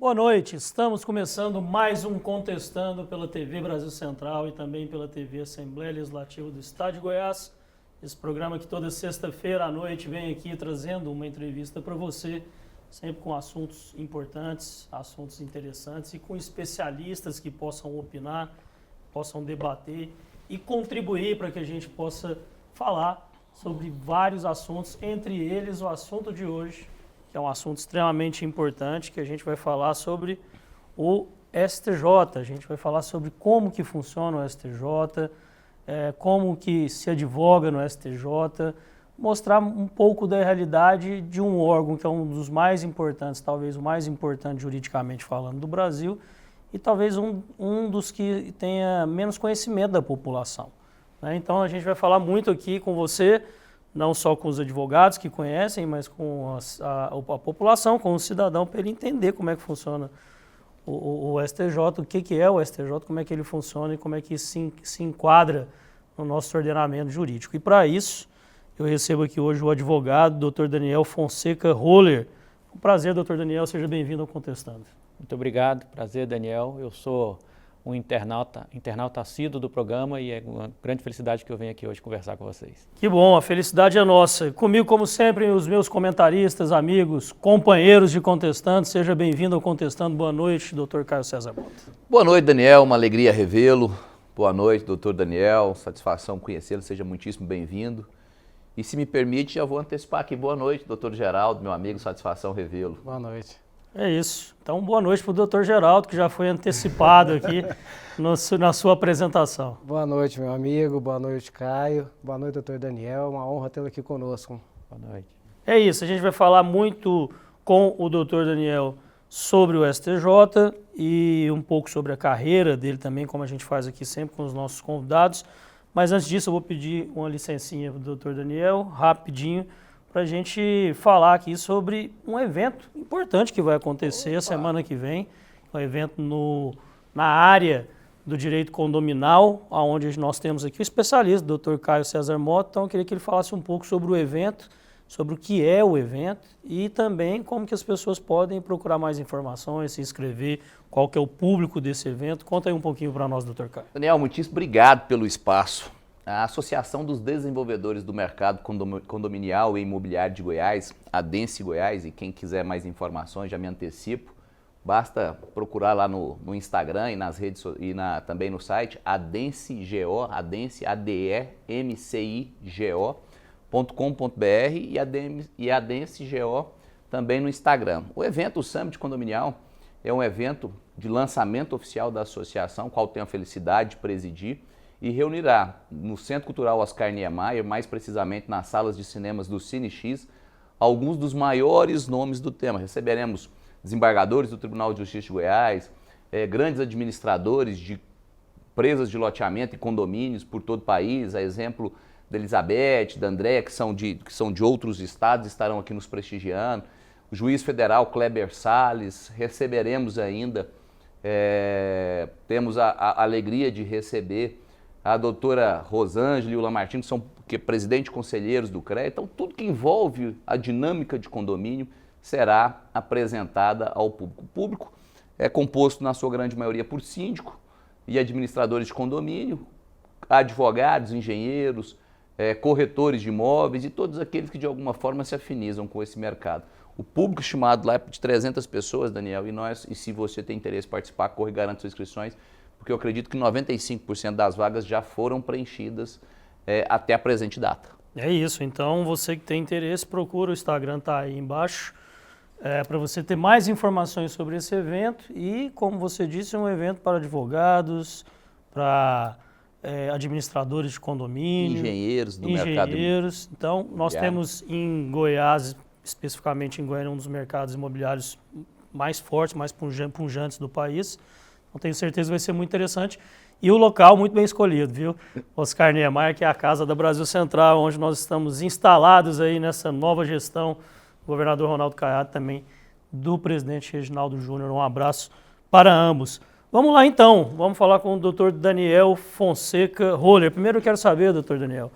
Boa noite, estamos começando mais um Contestando pela TV Brasil Central e também pela TV Assembleia Legislativa do Estado de Goiás. Esse programa que toda sexta-feira à noite vem aqui trazendo uma entrevista para você, sempre com assuntos importantes, assuntos interessantes e com especialistas que possam opinar, possam debater e contribuir para que a gente possa falar sobre vários assuntos, entre eles o assunto de hoje, que é um assunto extremamente importante, que a gente vai falar sobre o STJ. A gente vai falar sobre como que funciona o STJ, como que se advoga no STJ, mostrar um pouco da realidade de um órgão que é um dos mais importantes, talvez o mais importante juridicamente falando do Brasil, e talvez um dos que tenha menos conhecimento da população. Então a gente vai falar muito aqui com você, não só com os advogados que conhecem, mas com a população, com o cidadão, para ele entender como é que funciona o STJ, o que é o STJ, como é que ele funciona e como é que se enquadra no nosso ordenamento jurídico. E para isso, eu recebo aqui hoje o advogado, Dr. Daniel Fonseca Roller. Um prazer, Dr. Daniel, seja bem-vindo ao Contestando. Muito obrigado, prazer, Daniel. Eu sou um internauta assíduo do programa e é uma grande felicidade que eu venho aqui hoje conversar com vocês. Que bom, a felicidade é nossa. Comigo, como sempre, os meus comentaristas, amigos, companheiros de Contestando. Seja bem-vindo ao Contestando. Boa noite, Dr. Caio César Mota. Boa noite, Daniel. Uma alegria revê-lo. Boa noite, Dr. Daniel. Satisfação conhecê-lo. Seja muitíssimo bem-vindo. E se me permite, já vou antecipar aqui. Boa noite, Dr. Geraldo, meu amigo. Satisfação revê-lo. Boa noite. É isso. Então, boa noite para o Dr. Geraldo, que já foi antecipado aqui na sua apresentação. Boa noite, meu amigo. Boa noite, Caio. Boa noite, Dr. Daniel. Uma honra tê-lo aqui conosco. Boa noite. É isso. A gente vai falar muito com o Dr. Daniel sobre o STJ e um pouco sobre a carreira dele também, como a gente faz aqui sempre com os nossos convidados. Mas antes disso, eu vou pedir uma licencinha do Dr. Daniel, rapidinho, para a gente falar aqui sobre um evento importante que vai acontecer a semana que vem, um evento na área do direito condominal, onde nós temos aqui o especialista, o Dr. Caio César Mota. Então eu queria que ele falasse um pouco sobre o evento, sobre o que é o evento e também como que as pessoas podem procurar mais informações, se inscrever, qual que é o público desse evento. Conta aí um pouquinho para nós, Dr. Caio. Daniel, muitíssimo obrigado pelo espaço. A Associação dos Desenvolvedores do Mercado Condominial e Imobiliário de Goiás, a Adense Goiás, e quem quiser mais informações, já me antecipo, basta procurar lá no Instagram e nas redes e também no site AdenseGO, Adense, ADEMCIGO.com.br e AdenseGO também no Instagram. O evento, o Summit Condominial, é um evento de lançamento oficial da associação, qual tenho a felicidade de presidir, e reunirá no Centro Cultural Oscar Niemeyer, mais precisamente nas salas de cinemas do CineX, alguns dos maiores nomes do tema. Receberemos desembargadores do Tribunal de Justiça de Goiás, grandes administradores de empresas de loteamento e condomínios por todo o país, a exemplo da Elizabeth, da André, que são de outros estados, estarão aqui nos prestigiando. O juiz federal Kleber Salles, receberemos ainda, temos a alegria de receber a doutora Rosângela e o Lamartine, que são presidente e conselheiros do CREA. Então, tudo que envolve a dinâmica de condomínio será apresentada ao público. O público é composto, na sua grande maioria, por síndico e administradores de condomínio, advogados, engenheiros, corretores de imóveis e todos aqueles que, de alguma forma, se afinizam com esse mercado. O público estimado lá é de 300 pessoas, Daniel, e se você tem interesse em participar, corre e garante suas inscrições, porque eu acredito que 95% das vagas já foram preenchidas até a presente data. É isso, então você que tem interesse, procura, o Instagram está aí embaixo, para você ter mais informações sobre esse evento e, como você disse, é um evento para advogados, para administradores de condomínio, engenheiros do mercado. Então, nós temos em Goiás, especificamente em Goiânia, um dos mercados imobiliários mais fortes, mais pujantes do país. Então, tenho certeza que vai ser muito interessante. E o local muito bem escolhido, viu? Oscar Niemeyer, que é a casa da Brasil Central, onde nós estamos instalados aí nessa nova gestão. O governador Ronaldo Caiado também, do presidente Reginaldo Júnior. Um abraço para ambos. Vamos lá então, vamos falar com o Dr. Daniel Fonseca Roller. Primeiro eu quero saber, Dr. Daniel,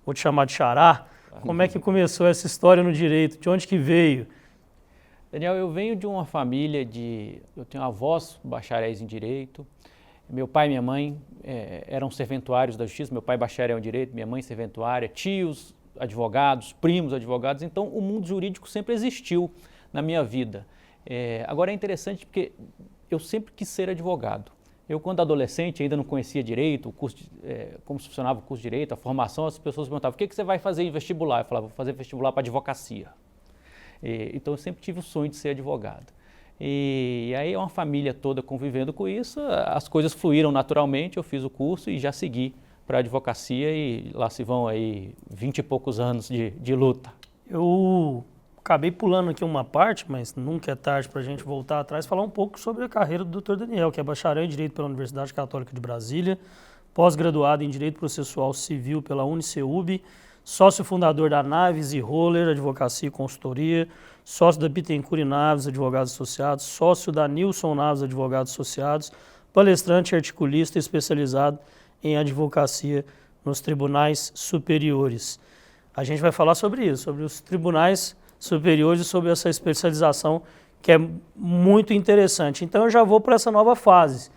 vou te chamar de Xará, como é que começou essa história no direito, de onde que veio? Daniel, eu venho de uma família eu tenho avós bacharéis em Direito, meu pai e minha mãe eram serventuários da Justiça, meu pai bacharel em Direito, minha mãe serventuária, tios advogados, primos advogados, então o mundo jurídico sempre existiu na minha vida. Agora é interessante porque eu sempre quis ser advogado. Eu, quando adolescente, ainda não conhecia direito, como funcionava o curso de direito, a formação, as pessoas perguntavam, o que você vai fazer em vestibular? Eu falava, vou fazer vestibular para advocacia. Então eu sempre tive o sonho de ser advogado. E aí uma família toda convivendo com isso, as coisas fluíram naturalmente, eu fiz o curso e já segui para a advocacia e lá se vão aí 20 e poucos anos de luta. Eu acabei pulando aqui uma parte, mas nunca é tarde para a gente voltar atrás e falar um pouco sobre a carreira do Dr. Daniel, que é bacharel em Direito pela Universidade Católica de Brasília, pós-graduado em Direito Processual Civil pela UniCeub, sócio fundador da Naves e Roller, Advocacia e Consultoria, sócio da Bittencourt e Naves, Advogados Associados, sócio da Nilson Naves, Advogados Associados, palestrante e articulista especializado em advocacia nos tribunais superiores. A gente vai falar sobre isso, sobre os tribunais superiores e sobre essa especialização que é muito interessante. Então eu já vou para essa nova fase.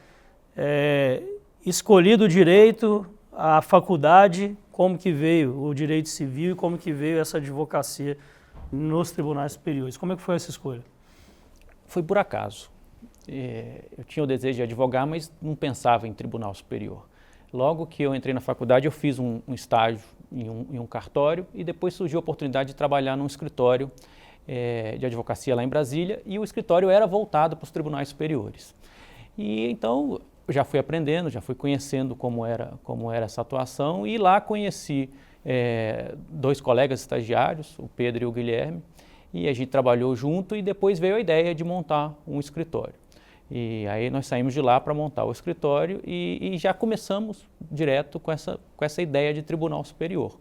Escolhido o direito, a faculdade, como que veio o direito civil e como que veio essa advocacia nos tribunais superiores. Como é que foi essa escolha? Foi por acaso. Eu tinha o desejo de advogar, mas não pensava em tribunal superior. Logo que eu entrei na faculdade, eu fiz um estágio em um cartório e depois surgiu a oportunidade de trabalhar num escritório de advocacia lá em Brasília e o escritório era voltado para os tribunais superiores. E então eu já fui aprendendo, já fui conhecendo como era essa atuação e lá conheci dois colegas estagiários, o Pedro e o Guilherme, e a gente trabalhou junto e depois veio a ideia de montar um escritório. E aí nós saímos de lá para montar o escritório e já começamos direto com essa ideia de tribunal superior.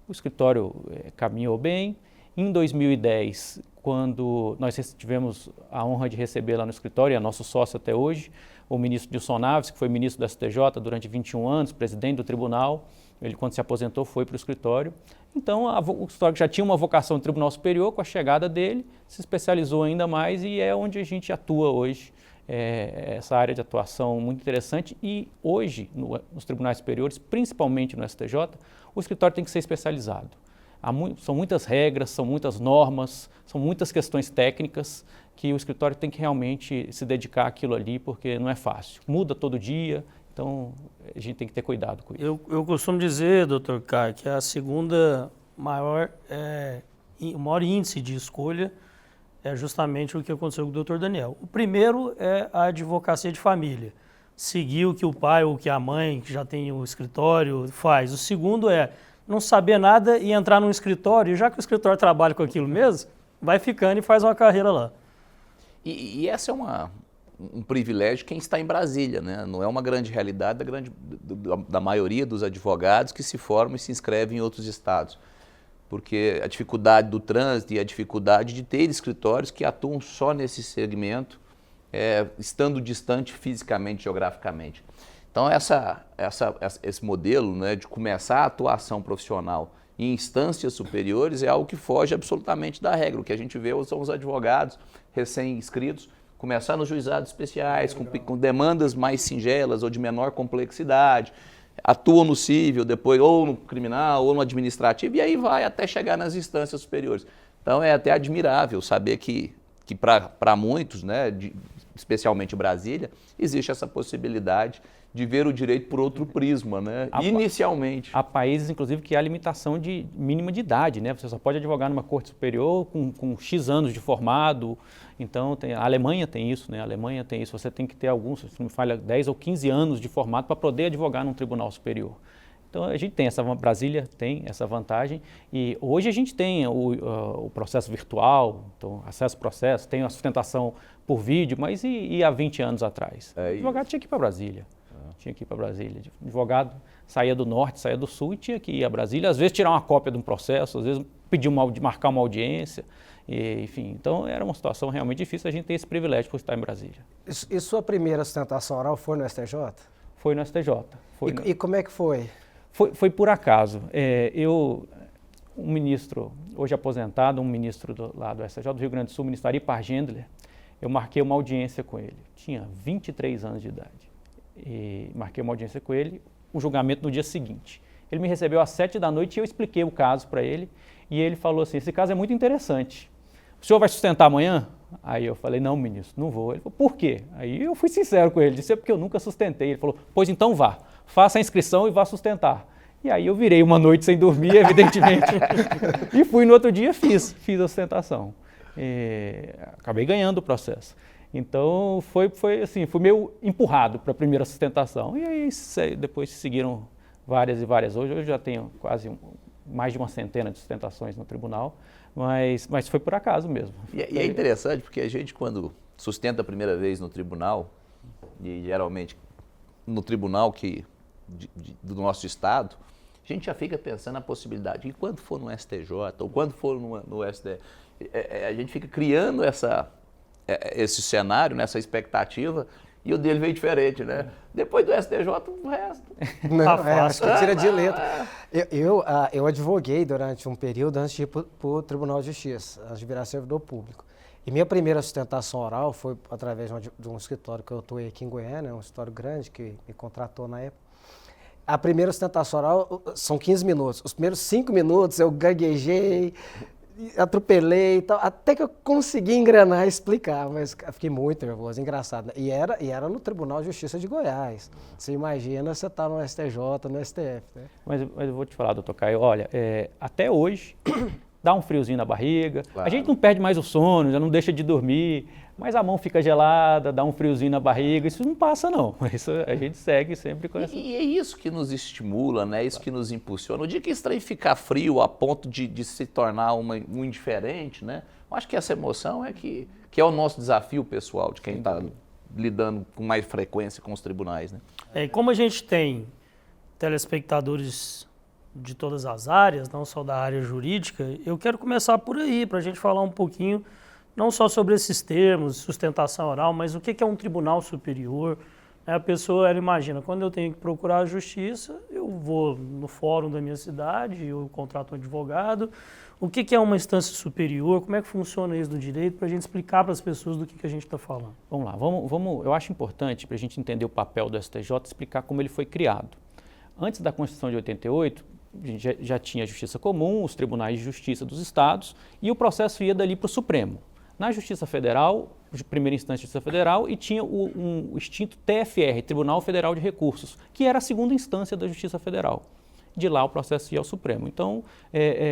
O escritório caminhou bem. Em 2010, quando nós tivemos a honra de receber lá no escritório, é nosso sócio até hoje, o ministro Nilson Naves, que foi ministro do STJ durante 21 anos, presidente do tribunal, ele quando se aposentou foi para o escritório. Então o escritório já tinha uma vocação de tribunal superior, com a chegada dele, se especializou ainda mais e é onde a gente atua hoje. Essa área de atuação muito interessante e hoje nos tribunais superiores, principalmente no STJ, o escritório tem que ser especializado. São muitas regras, são muitas normas, são muitas questões técnicas que o escritório tem que realmente se dedicar àquilo ali porque não é fácil. Muda todo dia, então a gente tem que ter cuidado com isso. Eu costumo dizer, Dr. Caio, que a segunda o maior índice de escolha é justamente o que aconteceu com o Dr. Daniel. O primeiro é a advocacia de família. Seguir o que o pai ou que a mãe, que já tem o escritório, faz. O segundo é não saber nada e entrar num escritório, e já que o escritório trabalha com aquilo mesmo, vai ficando e faz uma carreira lá. E essa é um privilégio de quem está em Brasília, né? Não é uma grande realidade da maioria dos advogados que se formam e se inscrevem em outros estados. Porque a dificuldade do trânsito e a dificuldade de ter escritórios que atuam só nesse segmento, estando distante fisicamente, geograficamente. Então esse modelo, né, de começar a atuação profissional em instâncias superiores é algo que foge absolutamente da regra. O que a gente vê são os advogados recém-inscritos começar nos juizados especiais, com demandas mais singelas ou de menor complexidade, atuam no civil, depois ou no criminal ou no administrativo, e aí vai até chegar nas instâncias superiores. Então é até admirável saber que para muitos, né, especialmente Brasília, existe essa possibilidade de ver o direito por outro prisma, né? Inicialmente. Há países, inclusive, que há limitação mínima de idade, né? Você só pode advogar numa corte superior com X anos de formado. Então, a Alemanha tem isso, né? A Alemanha tem isso. Você tem que ter alguns, se não me falha, 10 ou 15 anos de formado para poder advogar num tribunal superior. Então, a gente tem Brasília tem essa vantagem e hoje a gente tem o processo virtual, então acesso ao processo, tem a sustentação por vídeo, mas e há 20 anos atrás? O advogado tinha que ir para Brasília. Tinha que ir para Brasília. O advogado saía do norte, saía do sul e tinha que ir a Brasília, às vezes tirar uma cópia de um processo, às vezes pedir marcar uma audiência, enfim. Então era uma situação realmente difícil, a gente tem esse privilégio por estar em Brasília. E sua primeira sustentação oral foi no STJ? Foi no STJ. E como é que foi? Foi por acaso. um ministro, hoje aposentado, um ministro lá do STJ do Rio Grande do Sul, o ministro Ari Pargendler, eu marquei uma audiência com ele. Tinha 23 anos de idade. E marquei uma audiência com ele, o julgamento no dia seguinte. Ele me recebeu às 7 da noite e eu expliquei o caso para ele. E ele falou assim, esse caso é muito interessante. O senhor vai sustentar amanhã? Aí eu falei, não, ministro, não vou. Ele falou, por quê? Aí eu fui sincero com ele, disse, é porque eu nunca sustentei. Ele falou, pois então vá, faça a inscrição e vá sustentar. E aí eu virei uma noite sem dormir, evidentemente, e fui no outro dia, fiz a sustentação. Acabei ganhando o processo. Então foi assim, fui meio empurrado para a primeira sustentação. E aí depois seguiram várias e várias. Hoje eu já tenho quase mais de uma centena de sustentações no tribunal, mas foi por acaso mesmo. E é interessante porque a gente, quando sustenta a primeira vez no tribunal, e geralmente no tribunal do nosso estado, a gente já fica pensando na possibilidade de quando for no STJ ou quando for no STF, a gente fica criando esse cenário, essa expectativa, e o dele veio diferente, né? Depois do STJ, o resto. Não, acho que tira de letra. Eu advoguei durante um período antes de ir para o Tribunal de Justiça, antes de virar servidor público. E minha primeira sustentação oral foi através de um escritório que eu atuei aqui em Goiânia, um escritório grande que me contratou na época. A primeira sustentação oral são 15 minutos. Os primeiros 5 minutos eu gaguejei, atropelei e tal, até que eu consegui engrenar e explicar, mas fiquei muito nervoso, engraçado. E era no Tribunal de Justiça de Goiás. Você imagina você tá no STJ, no STF, né? Mas eu vou te falar, doutor Caio, olha, até hoje dá um friozinho na barriga, claro. A gente não perde mais o sono, já não deixa de dormir, mas a mão fica gelada, dá um friozinho na barriga, isso não passa não, isso a gente segue sempre com essa... E é isso que nos estimula, né? Isso que nos impulsiona. O dia que esse trem ficar frio a ponto de se tornar um indiferente, né? Eu acho que essa emoção que é o nosso desafio pessoal de quem está lidando com mais frequência com os tribunais, né? E como a gente tem telespectadores de todas as áreas, não só da área jurídica, eu quero começar por aí, para a gente falar um pouquinho, não só sobre esses termos, sustentação oral, mas o que é um tribunal superior. A pessoa, ela imagina, quando eu tenho que procurar a justiça, eu vou no fórum da minha cidade, eu contrato um advogado. O que é uma instância superior? Como é que funciona isso do direito? Para a gente explicar para as pessoas do que a gente está falando. Vamos lá, eu acho importante, para a gente entender o papel do STJ, explicar como ele foi criado. Antes da Constituição de 88, a gente já tinha a Justiça Comum, os tribunais de justiça dos estados, e o processo ia dali para o Supremo. Na Justiça Federal, primeira instância de Justiça Federal, e tinha o extinto TFR, Tribunal Federal de Recursos, que era a segunda instância da Justiça Federal. De lá o processo ia ao Supremo. Então,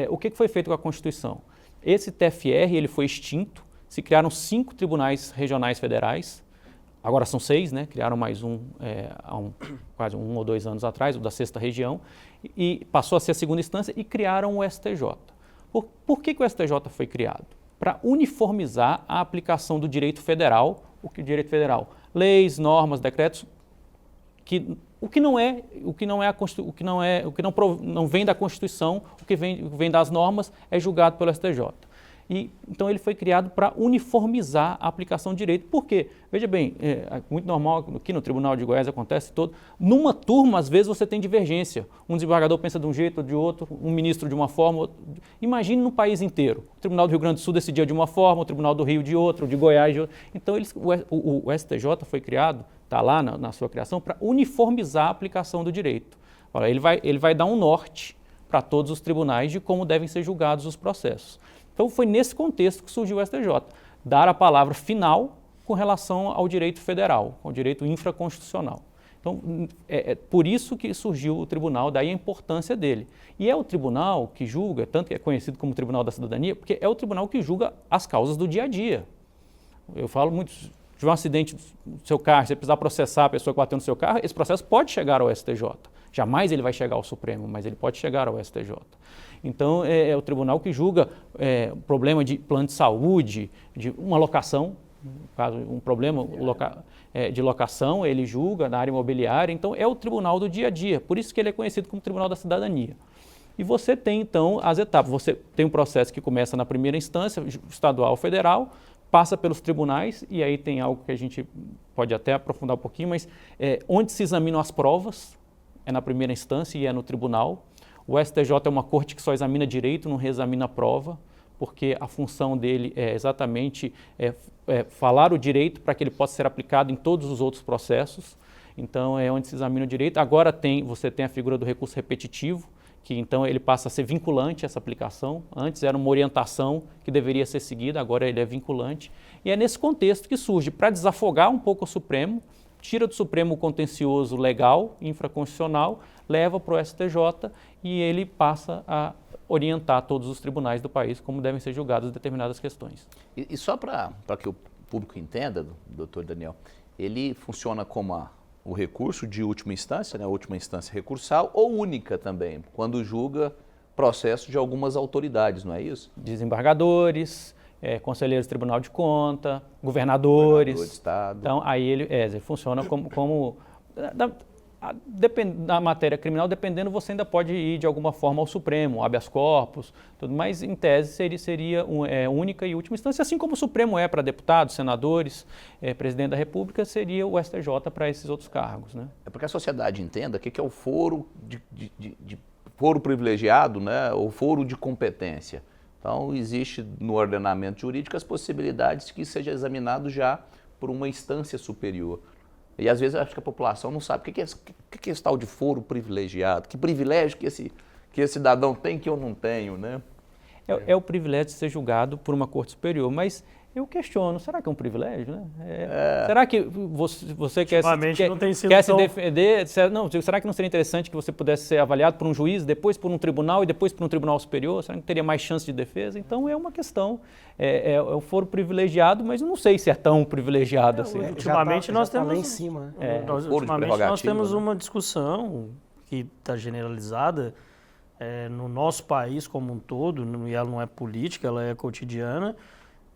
o que foi feito com a Constituição? Esse TFR ele foi extinto, se criaram 5 tribunais regionais federais, agora são 6, né? Criaram mais um há quase 1 ou 2 anos atrás, o da 6ª região, e passou a ser a segunda instância e criaram o STJ. Por que o STJ foi criado? Para uniformizar a aplicação do direito federal, o direito federal, leis, normas, decretos, o que não vem da Constituição, o que vem das normas é julgado pelo STJ. Então ele foi criado para uniformizar a aplicação do direito. Por quê? Veja bem, é muito normal, aqui no Tribunal de Goiás acontece todo. Numa turma, às vezes, você tem divergência. Um desembargador pensa de um jeito ou de outro, um ministro de uma forma. Imagine no país inteiro. O Tribunal do Rio Grande do Sul decidia de uma forma, o Tribunal do Rio de outra, o de Goiás de outra. Então o STJ foi criado, está lá na sua criação, para uniformizar a aplicação do direito. Olha, ele vai dar um norte para todos os tribunais de como devem ser julgados os processos. Então foi nesse contexto que surgiu o STJ, dar a palavra final com relação ao direito federal, ao direito infraconstitucional. Então é por isso que surgiu o tribunal, daí a importância dele. E é o tribunal que julga, tanto que é conhecido como Tribunal da Cidadania, porque é o tribunal que julga as causas do dia a dia. Eu falo muito, se tiver um acidente no seu carro, você precisar processar a pessoa que bateu no seu carro, esse processo pode chegar ao STJ. Jamais ele vai chegar ao Supremo, mas ele pode chegar ao STJ. Então, é o tribunal que julga problema de plano de saúde, de uma locação, caso um problema de locação, ele julga na área imobiliária. Então, é o tribunal do dia a dia. Por isso que ele é conhecido como Tribunal da Cidadania. E você tem, então, as etapas. Você tem um processo que começa na primeira instância, estadual, federal, passa pelos tribunais, e aí tem algo que a gente pode até aprofundar um pouquinho, mas onde se examinam as provas, é na primeira instância e é no tribunal. O STJ é uma corte que só examina direito, não reexamina prova, porque a função dele é exatamente falar o direito para que ele possa ser aplicado em todos os outros processos. Então, é onde se examina o direito. Agora você tem a figura do recurso repetitivo, que então ele passa a ser vinculante essa aplicação. Antes era uma orientação que deveria ser seguida, agora ele é vinculante. E é nesse contexto que surge, para desafogar um pouco o Supremo, tira do Supremo o contencioso legal, infraconstitucional, leva para o STJ e ele passa a orientar todos os tribunais do país como devem ser julgadas determinadas questões. E só para que o público entenda, doutor Daniel, ele funciona como o recurso de última instância, né, a última instância recursal, ou única também, quando julga processo de algumas autoridades, não é isso? Desembargadores, conselheiros do Tribunal de Conta, governadores. Governador de Estado. Então, aí ele funciona como da matéria criminal, dependendo, você ainda pode ir de alguma forma ao Supremo, habeas corpus, tudo, mas em tese seria única e última instância, assim como o Supremo é para deputados, senadores, presidente da República, seria o STJ para esses outros cargos, né? É porque a sociedade entenda o que é o foro de foro privilegiado, né, ou foro de competência. Então, existe no ordenamento jurídico as possibilidades de que seja examinado já por uma instância superior. E às vezes acho que a população não sabe o que é esse tal de foro privilegiado, que privilégio que esse cidadão tem que eu não tenho, né? É o privilégio de ser julgado por uma corte superior, mas eu questiono, será que é um privilégio, né? Será que você quer se defender? Será que não seria interessante que você pudesse ser avaliado por um juiz, depois por um tribunal e depois por um tribunal superior? Será que teria mais chance de defesa? Então é uma questão, é o foro privilegiado, mas eu não sei se é tão privilegiado assim. Ultimamente nós temos lá em cima, né? Nós temos uma discussão que está generalizada no nosso país como um todo, e ela não é política, ela é cotidiana,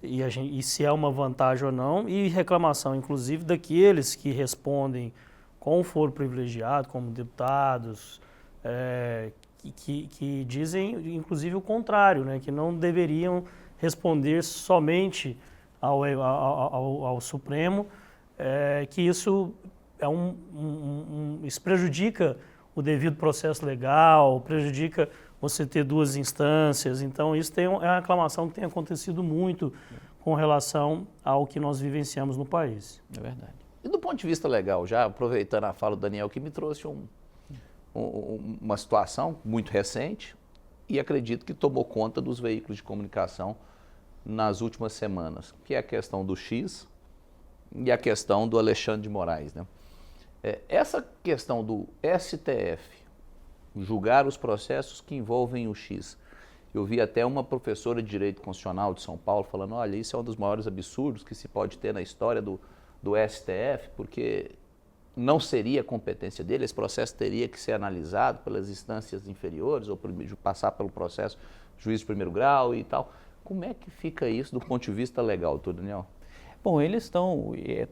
e se é uma vantagem ou não, e reclamação, inclusive, daqueles que respondem com foro privilegiado, como deputados, que dizem, inclusive, o contrário, né, que não deveriam responder somente ao Supremo, que isso isso prejudica o devido processo legal, prejudica você ter duas instâncias. Então, isso é uma reclamação que tem acontecido muito com relação ao que nós vivenciamos no país. É verdade. E do ponto de vista legal, já aproveitando a fala do Daniel, que me trouxe uma situação muito recente e acredito que tomou conta dos veículos de comunicação nas últimas semanas, que é a questão do X e a questão do Alexandre de Moraes, né? Essa questão do STF julgar os processos que envolvem o X. Eu vi até uma professora de Direito Constitucional de São Paulo falando, olha, isso é um dos maiores absurdos que se pode ter na história do STF, porque não seria competência dele, esse processo teria que ser analisado pelas instâncias inferiores ou passar pelo processo juiz de primeiro grau e tal. Como é que fica isso do ponto de vista legal, doutor Daniel? Bom,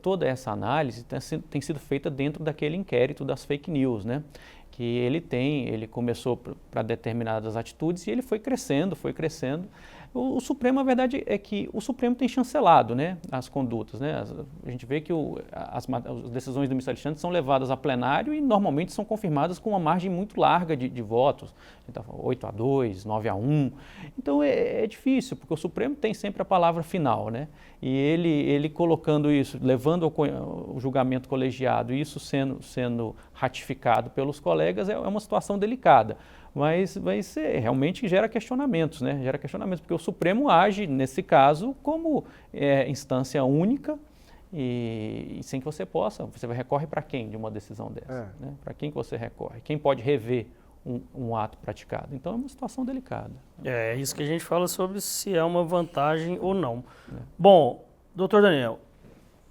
toda essa análise tem sido feita dentro daquele inquérito das fake news, né? Que ele começou para determinadas atitudes e ele foi crescendo. O Supremo, a verdade é que o Supremo tem chancelado, né, as condutas, né? A gente vê que as decisões do ministro Alexandre são levadas a plenário e normalmente são confirmadas com uma margem muito larga de votos, 8-2, 9-1. Então é difícil, porque o Supremo tem sempre a palavra final, né? E ele colocando isso, levando o julgamento colegiado e isso sendo ratificado pelos colegas é uma situação delicada. Mas realmente gera questionamentos, né? Gera questionamentos, porque o Supremo age, nesse caso, como instância única e sem que você recorre para quem de uma decisão dessa? Né? Para quem que você recorre? Quem pode rever um ato praticado? Então é uma situação delicada. É isso que a gente fala sobre se é uma vantagem ou não. Bom, doutor Daniel,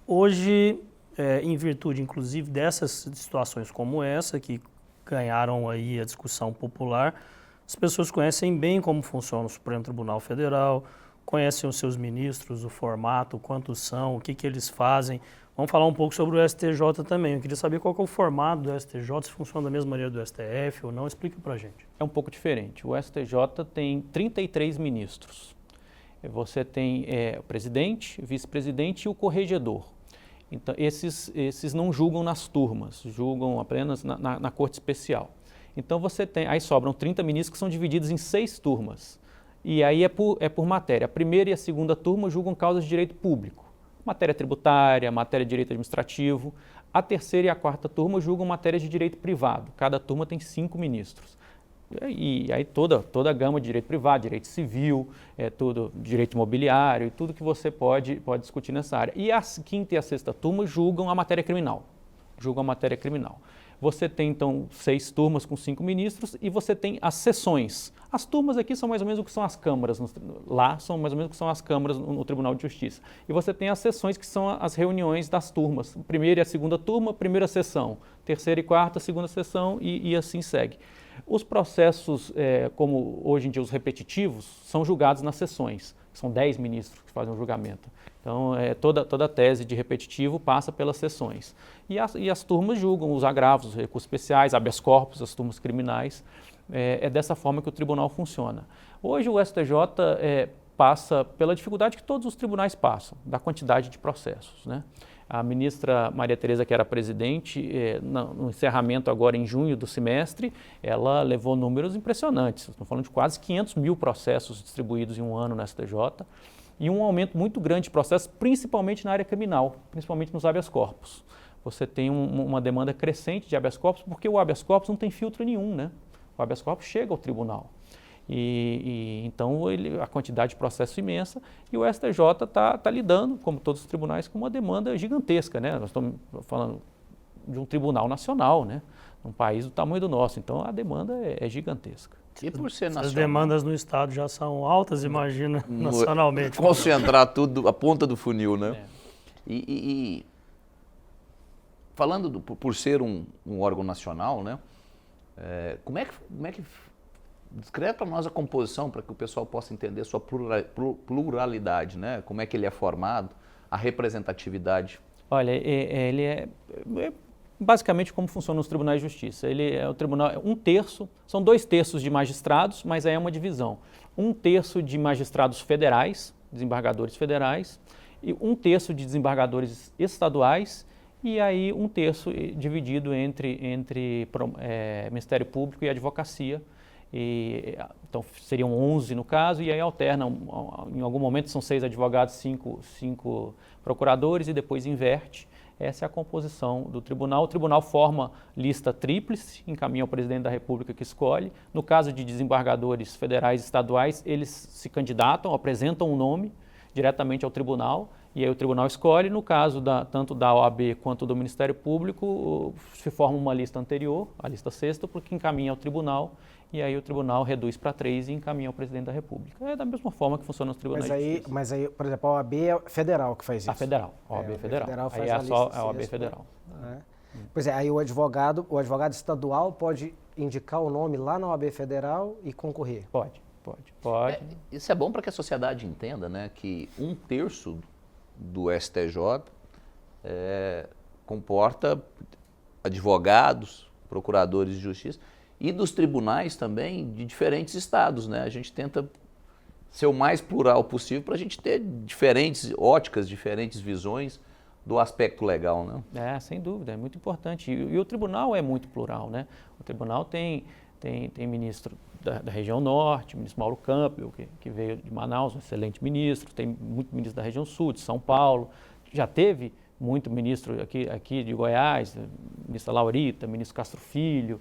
hoje, em virtude, inclusive, dessas situações como essa, que ganharam aí a discussão popular, as pessoas conhecem bem como funciona o Supremo Tribunal Federal, conhecem os seus ministros, o formato, quantos são, o que eles fazem. Vamos falar um pouco sobre o STJ também. Eu queria saber qual que é o formato do STJ, se funciona da mesma maneira do STF ou não. Explica pra gente. É um pouco diferente. O STJ tem 33 ministros. Você tem o presidente, o vice-presidente e o corregedor. Então, esses não julgam nas turmas, julgam apenas na corte especial. Então aí sobram 30 ministros que são divididos em 6 turmas. E aí é por matéria. A primeira e a segunda turma julgam causas de direito público, matéria tributária, matéria de direito administrativo. A terceira e a quarta turma julgam matérias de direito privado. Cada turma tem 5 ministros. E aí toda a gama de direito privado, direito civil, tudo, direito imobiliário e tudo que você pode discutir nessa área. E a quinta e a sexta turma julgam a matéria criminal. Você tem, então, 6 turmas com 5 ministros e você tem as sessões. As turmas aqui são mais ou menos o que são as câmaras, lá são mais ou menos o que são as câmaras no Tribunal de Justiça. E você tem as sessões, que são as reuniões das turmas. Primeira e a segunda turma, primeira sessão. Terceira e quarta, segunda sessão e assim segue. Os processos, como hoje em dia os repetitivos, são julgados nas sessões. São 10 ministros que fazem o julgamento. Então, toda a tese de repetitivo passa pelas sessões. E as turmas julgam os agravos, os recursos especiais, habeas corpus, as turmas criminais. É dessa forma que o tribunal funciona. Hoje o STJ passa pela dificuldade que todos os tribunais passam, da quantidade de processos, né? A ministra Maria Tereza, que era presidente, no encerramento agora em junho do semestre, ela levou números impressionantes. Estamos falando de quase 500 mil processos distribuídos em um ano no STJ e um aumento muito grande de processos, principalmente na área criminal, principalmente nos habeas corpus. Você tem uma demanda crescente de habeas corpus, porque o habeas corpus não tem filtro nenhum, né? O habeas corpus chega ao tribunal. Então a quantidade de processo imensa e o STJ está lidando, como todos os tribunais, com uma demanda gigantesca, né? Nós estamos falando de um tribunal nacional, né? Um país do tamanho do nosso, então a demanda é gigantesca. E por ser nacional, as demandas no estado já são altas, imagina, nacionalmente. Concentrar tudo, a ponta do funil, né? E falando por ser um órgão nacional, né? Como é que descreve para nós a composição, para que o pessoal possa entender sua pluralidade, né? Como é que ele é formado, a representatividade? Olha, ele é basicamente como funciona os tribunais de justiça. Ele é o tribunal, são 2 terços de magistrados, mas aí é uma divisão. 1 terço de magistrados federais, desembargadores federais, e 1 terço de desembargadores estaduais, e aí 1 terço dividido entre Ministério Público e advocacia. Então seriam 11 no caso, e aí alternam, em algum momento são 6 advogados, 5 procuradores e depois inverte. Essa é a composição do tribunal. O tribunal forma lista tríplice, encaminha ao presidente da República que escolhe. No caso de desembargadores federais e estaduais, eles se candidatam, apresentam um nome diretamente ao tribunal, e aí o tribunal escolhe. No caso tanto da OAB quanto do Ministério Público, se forma uma lista anterior, a lista sexta, porque encaminha ao tribunal, e aí o tribunal reduz para 3 e encaminha ao presidente da República. É da mesma forma que funciona os tribunais de justiça. Mas aí, por exemplo, a OAB é federal que faz isso. A federal, a OAB federal. Aí é só a OAB federal. Pois é, aí o advogado estadual pode indicar o nome lá na OAB federal e concorrer. Pode. Isso é bom para que a sociedade entenda, né, que 1 terço do STJ comporta advogados, procuradores de justiça e dos tribunais também de diferentes estados, né? A gente tenta ser o mais plural possível para a gente ter diferentes óticas, diferentes visões do aspecto legal, né? Sem dúvida, é muito importante. E o tribunal é muito plural, né? O tribunal tem ministro da região norte, o ministro Mauro Campbell, que veio de Manaus, um excelente ministro, tem muito ministro da região sul, de São Paulo, já teve muito ministro aqui de Goiás, ministra Laurita, ministro Castro Filho,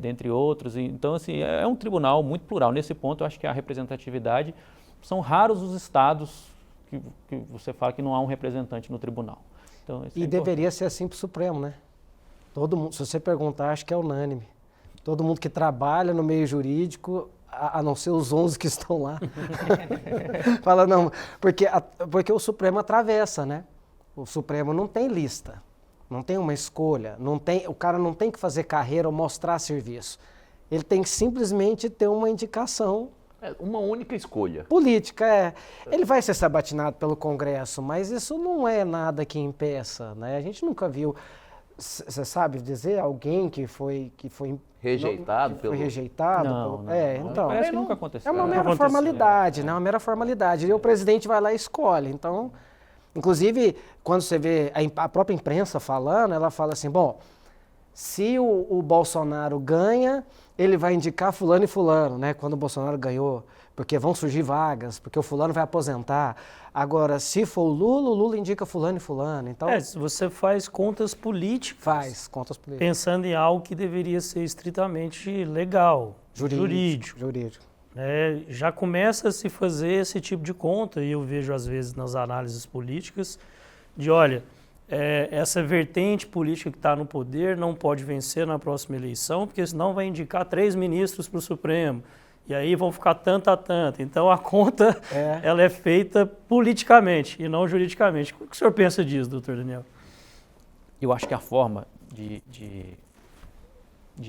dentre outros. Então, assim, é um tribunal muito plural. Nesse ponto, eu acho que a representatividade, são raros os estados que você fala que não há um representante no tribunal. Então, e deveria ser assim para o Supremo, né? Todo mundo, se você perguntar, acho que é unânime. Todo mundo que trabalha no meio jurídico, a não ser os 11 que estão lá, fala não, porque o Supremo atravessa, né? O Supremo não tem lista, não tem uma escolha, o cara não tem que fazer carreira ou mostrar serviço. Ele tem que simplesmente ter uma indicação. Uma única escolha. Política, Ele vai ser sabatinado pelo Congresso, mas isso não é nada que impeça, né? A gente nunca viu, você sabe dizer, alguém que foi rejeitado foi rejeitado? Não. Então, parece que nunca aconteceu. É uma mera formalidade, né? Uma mera formalidade. E o presidente vai lá e escolhe. Então, inclusive, quando você vê a própria imprensa falando, ela fala assim, bom, se o Bolsonaro ganha, ele vai indicar fulano e fulano, né? Quando o Bolsonaro ganhou, porque vão surgir vagas, porque o fulano vai aposentar. Agora, se for o Lula indica fulano e fulano. Então, você faz contas políticas. faz contas políticas. Pensando em algo que deveria ser estritamente legal, jurídico. Já começa a se fazer esse tipo de conta, e eu vejo às vezes nas análises políticas, de olha, essa vertente política que está no poder não pode vencer na próxima eleição, porque senão vai indicar 3 ministros para o Supremo. E aí vão ficar tanto a tanto. Então a conta ela é feita politicamente e não juridicamente. O que o senhor pensa disso, doutor Daniel? Eu acho que a forma de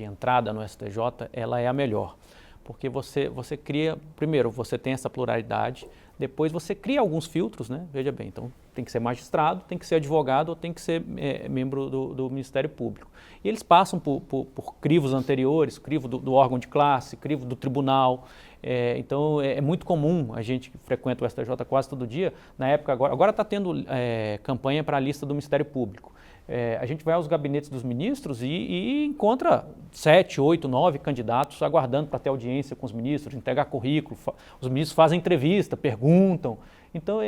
entrada no STJ ela é a melhor. Porque você cria, primeiro, você tem essa pluralidade, depois você cria alguns filtros, né? Veja bem, então tem que ser magistrado, tem que ser advogado ou tem que ser membro do Ministério Público. E eles passam por crivos anteriores, crivo do órgão de classe, crivo do tribunal. Então é muito comum, a gente que frequenta o STJ quase todo dia, na época agora está tendo campanha para a lista do Ministério Público. A gente vai aos gabinetes dos ministros e encontra 7, 8, 9 candidatos aguardando para ter audiência com os ministros, entregar currículo, os ministros fazem entrevista, perguntam. Então,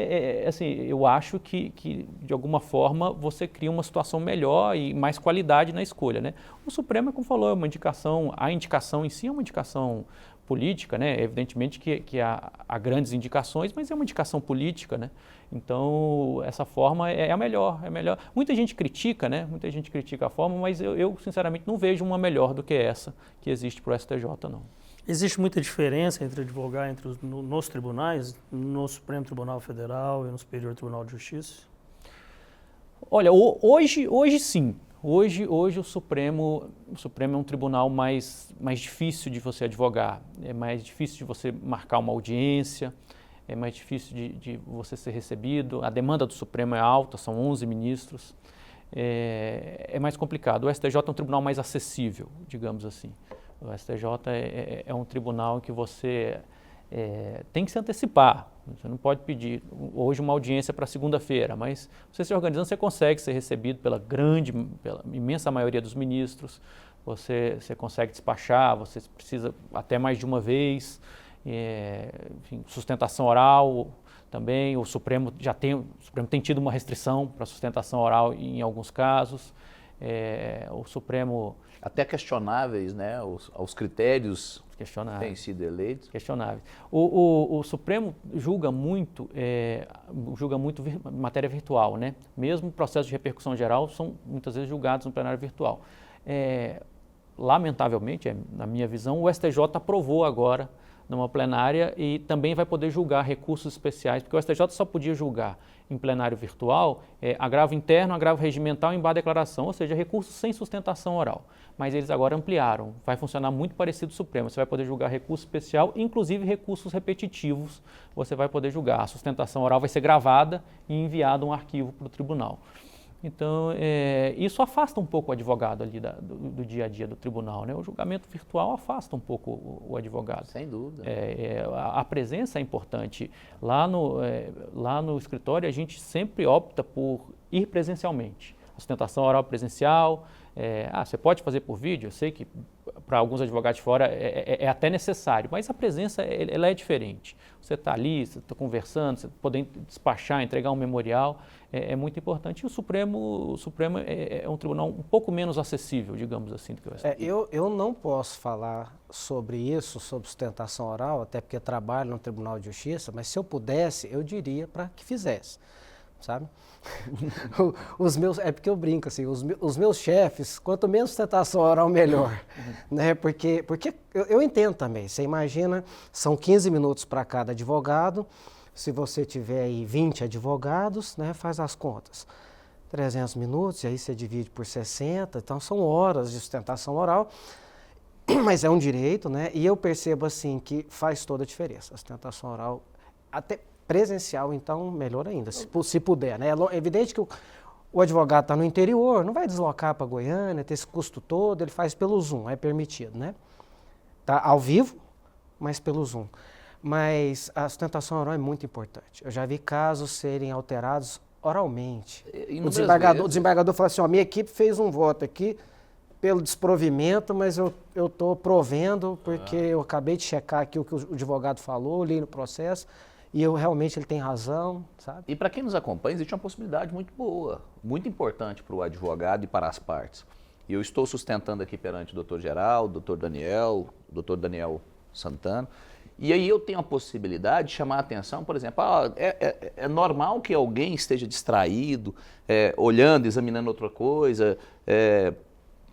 assim, eu acho que, de alguma forma, você cria uma situação melhor e mais qualidade na escolha, né? O Supremo, como falou, é uma indicação, a indicação em si é uma indicação política, né? Evidentemente que há grandes indicações, mas é uma indicação política, né? Então, essa forma é a melhor, é melhor. Muita gente critica, né? Muita gente critica a forma, mas eu sinceramente não vejo uma melhor do que essa que existe para o STJ, não. Existe muita diferença entre advogar nos tribunais, no Supremo Tribunal Federal e no Superior Tribunal de Justiça? Olha, hoje sim. Hoje o Supremo é um tribunal mais difícil de você advogar, é mais difícil de você marcar uma audiência, é mais difícil de você ser recebido, a demanda do Supremo é alta, são 11 ministros, é mais complicado. O STJ é um tribunal mais acessível, digamos assim. O STJ é um tribunal que você tem que se antecipar. Você não pode pedir hoje uma audiência para segunda-feira, mas você se organizando, você consegue ser recebido pela imensa maioria dos ministros, você consegue despachar, você precisa até mais de uma vez, enfim, sustentação oral também, o Supremo tem tido uma restrição para sustentação oral em alguns casos, o Supremo... Até questionáveis, né? Os critérios têm sido eleitos. Questionáveis. O Supremo julga muito matéria virtual, né? Mesmo processos de repercussão geral são muitas vezes julgados no plenário virtual. Lamentavelmente, na minha visão, o STJ aprovou agora numa plenária e também vai poder julgar recursos especiais, porque o STJ só podia julgar em plenário virtual agravo interno, agravo regimental e embargo de declaração, ou seja, recursos sem sustentação oral. Mas eles agora ampliaram, vai funcionar muito parecido ao Supremo, você vai poder julgar recurso especial, inclusive recursos repetitivos, você vai poder julgar. A sustentação oral vai ser gravada e enviado um arquivo para o tribunal. Então, isso afasta um pouco o advogado ali do dia a dia do tribunal, né? O julgamento virtual afasta um pouco o advogado. Sem dúvida. A presença é importante. Lá no escritório, a gente sempre opta por ir presencialmente. A sustentação oral presencial, você pode fazer por vídeo, eu sei que para alguns advogados de fora é até necessário, mas a presença ela é diferente. Você está ali, você está conversando, você poder despachar, entregar um memorial, é muito importante. E o Supremo é um tribunal um pouco menos acessível, digamos assim, do que o STJ. Eu não posso falar sobre isso, sobre sustentação oral, até porque trabalho no Tribunal de Justiça, mas se eu pudesse, eu diria para que fizesse, sabe? É porque eu brinco assim, os meus chefes, quanto menos sustentação oral, melhor, né? Porque eu entendo também, você imagina, são 15 minutos para cada advogado, se você tiver aí 20 advogados, né, faz as contas, 300 minutos, e aí você divide por 60, então são horas de sustentação oral, mas é um direito, né? E eu percebo assim que faz toda a diferença, a sustentação oral, até presencial, então, melhor ainda, se puder, né? É evidente que o advogado está no interior, não vai deslocar para Goiânia, ter esse custo todo, ele faz pelo Zoom, é permitido, né? Tá ao vivo, mas pelo Zoom. Mas a sustentação oral é muito importante. Eu já vi casos serem alterados oralmente. O desembargador falou assim, minha equipe fez um voto aqui, pelo desprovimento, mas eu estou provendo, porque eu acabei de checar aqui o que o advogado falou, li no processo, e realmente ele tem razão, sabe? E para quem nos acompanha, existe uma possibilidade muito boa, muito importante para o advogado e para as partes. E eu estou sustentando aqui perante o Dr. Geraldo, o Dr. Daniel Santana, e aí eu tenho a possibilidade de chamar a atenção, por exemplo, é normal que alguém esteja distraído, olhando, examinando outra coisa,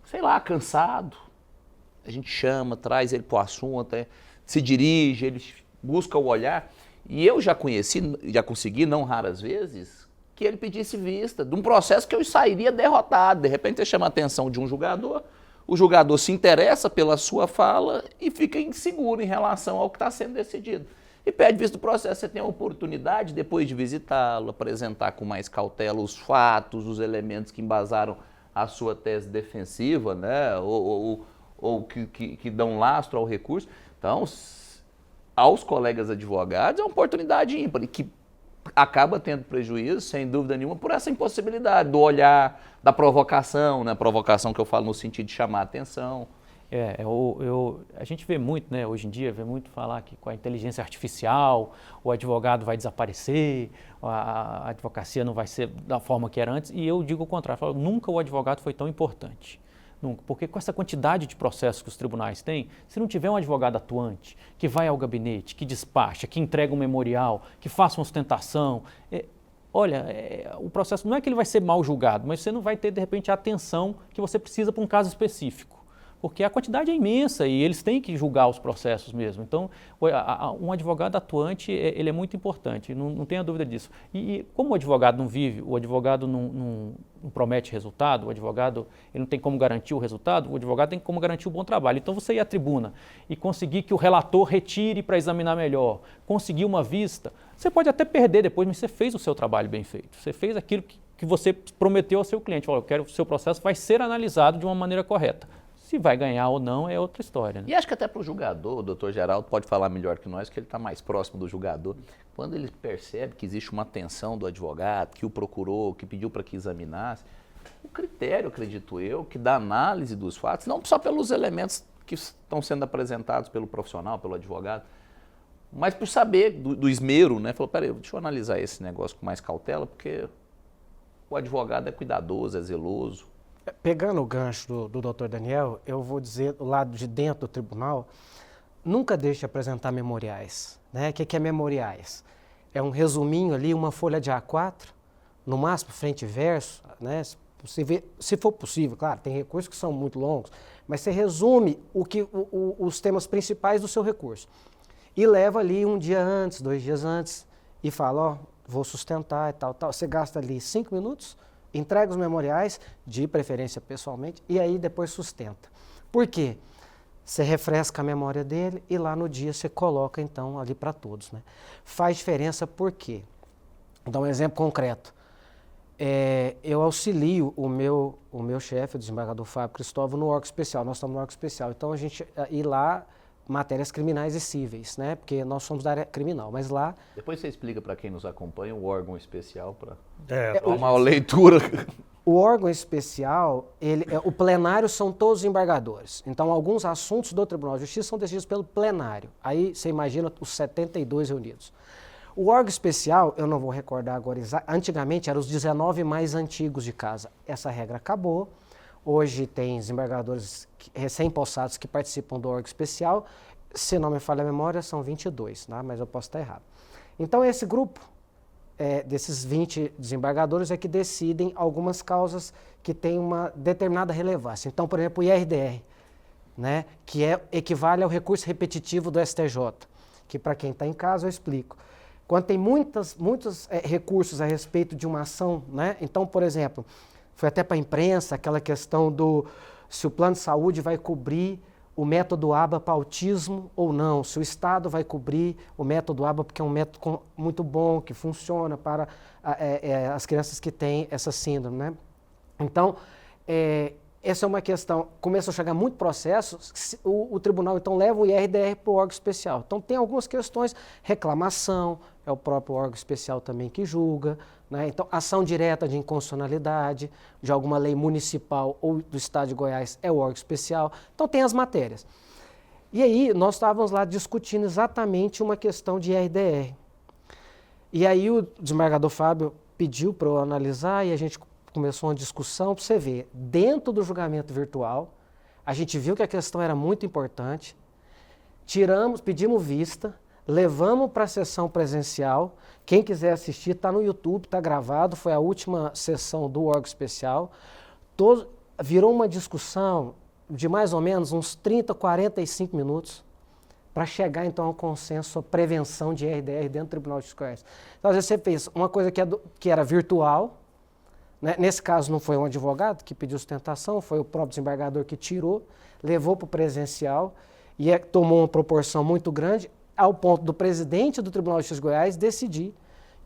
sei lá, cansado. A gente chama, traz ele para o assunto, se dirige, ele busca o olhar. E eu já consegui, não raras vezes, que ele pedisse vista de um processo que eu sairia derrotado. De repente ele chama a atenção de um julgador, o julgador se interessa pela sua fala e fica inseguro em relação ao que está sendo decidido. E pede vista do processo. Você tem a oportunidade, depois de visitá-lo, apresentar com mais cautela os fatos, os elementos que embasaram a sua tese defensiva, né? ou que dão lastro ao recurso. Então, aos colegas advogados, é uma oportunidade ímpar e que acaba tendo prejuízo, sem dúvida nenhuma, por essa impossibilidade do olhar, da provocação, né? Provocação que eu falo no sentido de chamar a atenção. A gente vê muito, né, hoje em dia, vê muito falar que com a inteligência artificial o advogado vai desaparecer, a advocacia não vai ser da forma que era antes, e eu digo o contrário, eu falo, nunca o advogado foi tão importante. Nunca, porque com essa quantidade de processos que os tribunais têm, se não tiver um advogado atuante, que vai ao gabinete, que despacha, que entrega um memorial, que faça uma sustentação, o processo não é que ele vai ser mal julgado, mas você não vai ter, de repente, a atenção que você precisa para um caso específico. Porque a quantidade é imensa e eles têm que julgar os processos mesmo. Então, um advogado atuante, ele é muito importante, não tenha dúvida disso. E como o advogado não vive, o advogado não promete resultado, o advogado ele não tem como garantir o resultado, o advogado tem como garantir o bom trabalho. Então, você ir à tribuna e conseguir que o relator retire para examinar melhor, conseguir uma vista, você pode até perder depois, mas você fez o seu trabalho bem feito. Você fez aquilo que você prometeu ao seu cliente. Falou, eu quero que o seu processo vai ser analisado de uma maneira correta. Se vai ganhar ou não é outra história. Né? E acho que até para o julgador, o doutor Geraldo pode falar melhor que nós, que ele está mais próximo do julgador. Quando ele percebe que existe uma atenção do advogado, que o procurou, que pediu para que examinasse, o critério, acredito eu, que dá análise dos fatos, não só pelos elementos que estão sendo apresentados pelo profissional, pelo advogado, mas por saber do esmero, né? Falou, peraí, deixa eu analisar esse negócio com mais cautela, porque o advogado é cuidadoso, é zeloso. Pegando o gancho do Dr. Daniel, eu vou dizer do lado de dentro do tribunal, nunca deixe de apresentar memoriais. Né? O que é memoriais? É um resuminho ali, uma folha de A4, no máximo frente e verso, né? Se for possível, claro, tem recursos que são muito longos, mas você resume os temas principais do seu recurso. E leva ali um dia antes, 2 dias antes, e fala, vou sustentar e tal. Você gasta ali 5 minutos, entrega os memoriais, de preferência pessoalmente, e aí depois sustenta. Por quê? Você refresca a memória dele e lá no dia você coloca então ali para todos. Né? Faz diferença por quê? Vou dar um exemplo concreto. Eu auxilio o meu chefe, o desembargador Fábio Cristóvão, no órgão especial. Nós estamos no órgão especial. Então a gente ir lá, matérias criminais e cíveis, né? Porque nós somos da área criminal, mas lá... Depois você explica para quem nos acompanha o órgão especial para uma leitura. O órgão especial, o plenário são todos os embargadores. Então, alguns assuntos do Tribunal de Justiça são decididos pelo plenário. Aí você imagina os 72 reunidos. O órgão especial, eu não vou recordar agora, antigamente eram os 19 mais antigos de casa. Essa regra acabou. Hoje tem desembargadores recém-possados que participam do órgão especial. Se não me falha a memória, são 22, né? Mas eu posso estar errado. Então, esse grupo desses 20 desembargadores é que decidem algumas causas que têm uma determinada relevância. Então, por exemplo, o IRDR, né? Que equivale ao recurso repetitivo do STJ, que para quem está em casa eu explico. Quando tem muitos recursos a respeito de uma ação, né? Então, por exemplo, foi até para a imprensa aquela questão se o plano de saúde vai cobrir o método ABA para autismo ou não, se o Estado vai cobrir o método ABA porque é um método muito bom, que funciona para as crianças que têm essa síndrome. Né? Então, essa é uma questão, começam a chegar muito processos, o tribunal então leva o IRDR para o órgão especial. Então tem algumas questões, reclamação, é o próprio órgão especial também que julga, né? Então, ação direta de inconstitucionalidade, de alguma lei municipal ou do Estado de Goiás é o órgão especial. Então, tem as matérias. E aí, nós estávamos lá discutindo exatamente uma questão de IRDR. E aí, o desembargador Fábio pediu para eu analisar e a gente começou uma discussão para você ver. Dentro do julgamento virtual, a gente viu que a questão era muito importante, pedimos vista, levamos para a sessão presencial. Quem quiser assistir, está no YouTube, está gravado, foi a última sessão do órgão especial. Virou uma discussão de mais ou menos uns 30, 45 minutos para chegar então ao consenso sobre prevenção de IRDR dentro do Tribunal de Justiça. Então, às vezes você fez uma coisa que era virtual, né? Nesse caso não foi um advogado que pediu sustentação, foi o próprio desembargador que tirou, levou para o presencial e tomou uma proporção muito grande, ao ponto do presidente do Tribunal de Justiça de Goiás decidir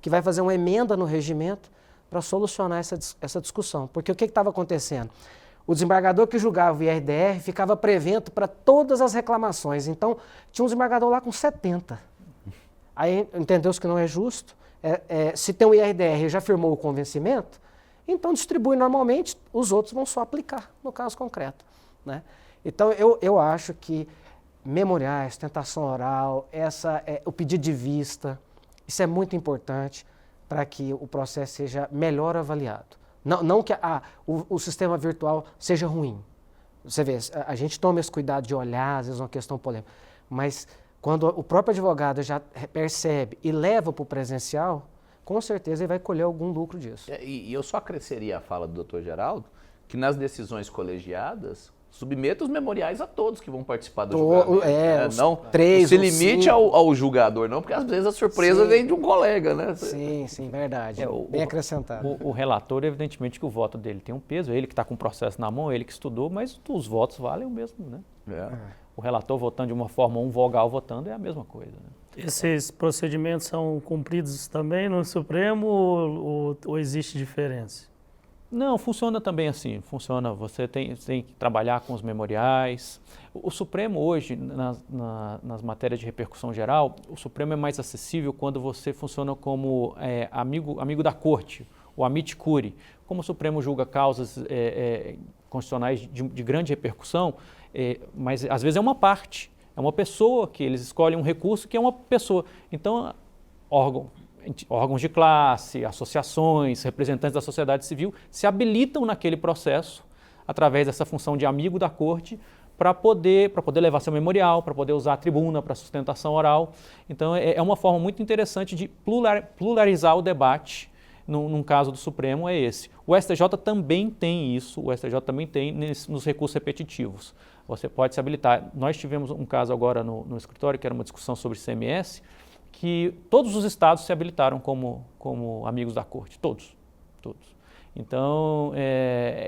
que vai fazer uma emenda no regimento para solucionar essa discussão. Porque o que estava acontecendo? O desembargador que julgava o IRDR ficava prevento para todas as reclamações. Então, tinha um desembargador lá com 70. Aí entendeu-se que não é justo. Se tem o IRDR e já firmou o convencimento, então distribui normalmente, os outros vão só aplicar no caso concreto, né? Então, eu acho que memoriais, tentação oral, o pedido de vista, isso é muito importante para que o processo seja melhor avaliado. Não que o sistema virtual seja ruim. Você vê, a gente toma esse cuidado de olhar, às vezes é uma questão polêmica, mas quando o próprio advogado já percebe e leva para o presencial, com certeza ele vai colher algum lucro disso. E eu só acresceria a fala do Dr. Geraldo, que nas decisões colegiadas, submeta os memoriais a todos que vão participar do julgamento. Não se limite ao julgador, não, porque às vezes a surpresa vem de um colega, né? Sim, verdade. Bem acrescentado. O relator, evidentemente, que o voto dele tem um peso, ele que está com o processo na mão, ele que estudou, mas os votos valem o mesmo, né? O relator votando de uma forma, um vogal votando é a mesma coisa, né? Esses procedimentos são cumpridos também no Supremo ou existe diferença? Não, funciona também assim, você tem que trabalhar com os memoriais. O Supremo hoje, nas matérias de repercussão geral, o Supremo é mais acessível quando você funciona como amigo da corte, o amici curiae. Como o Supremo julga causas constitucionais de grande repercussão, mas às vezes é uma parte, é uma pessoa que eles escolhem um recurso que é uma pessoa. Então, órgãos de classe, associações, representantes da sociedade civil se habilitam naquele processo, através dessa função de amigo da corte, para poder levar seu memorial, para poder usar a tribuna para sustentação oral. Então, é uma forma muito interessante de pluralizar o debate. Num caso do Supremo é esse. O STJ também tem isso, o STJ também tem nos recursos repetitivos. Você pode se habilitar. Nós tivemos um caso agora no escritório, que era uma discussão sobre ICMS, que todos os estados se habilitaram como amigos da corte, todos. Então,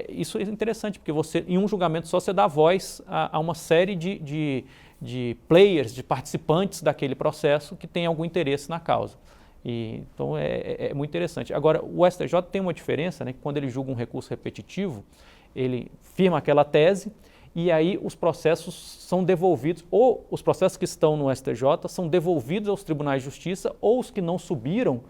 isso é interessante, porque você, em um julgamento só, você dá voz a uma série de players, de participantes daquele processo que tem algum interesse na causa. Então, é muito interessante. Agora, o STJ tem uma diferença, né, que quando ele julga um recurso repetitivo, ele firma aquela tese, e aí os processos são devolvidos, ou os processos que estão no STJ são devolvidos aos tribunais de justiça, ou os que não subiram,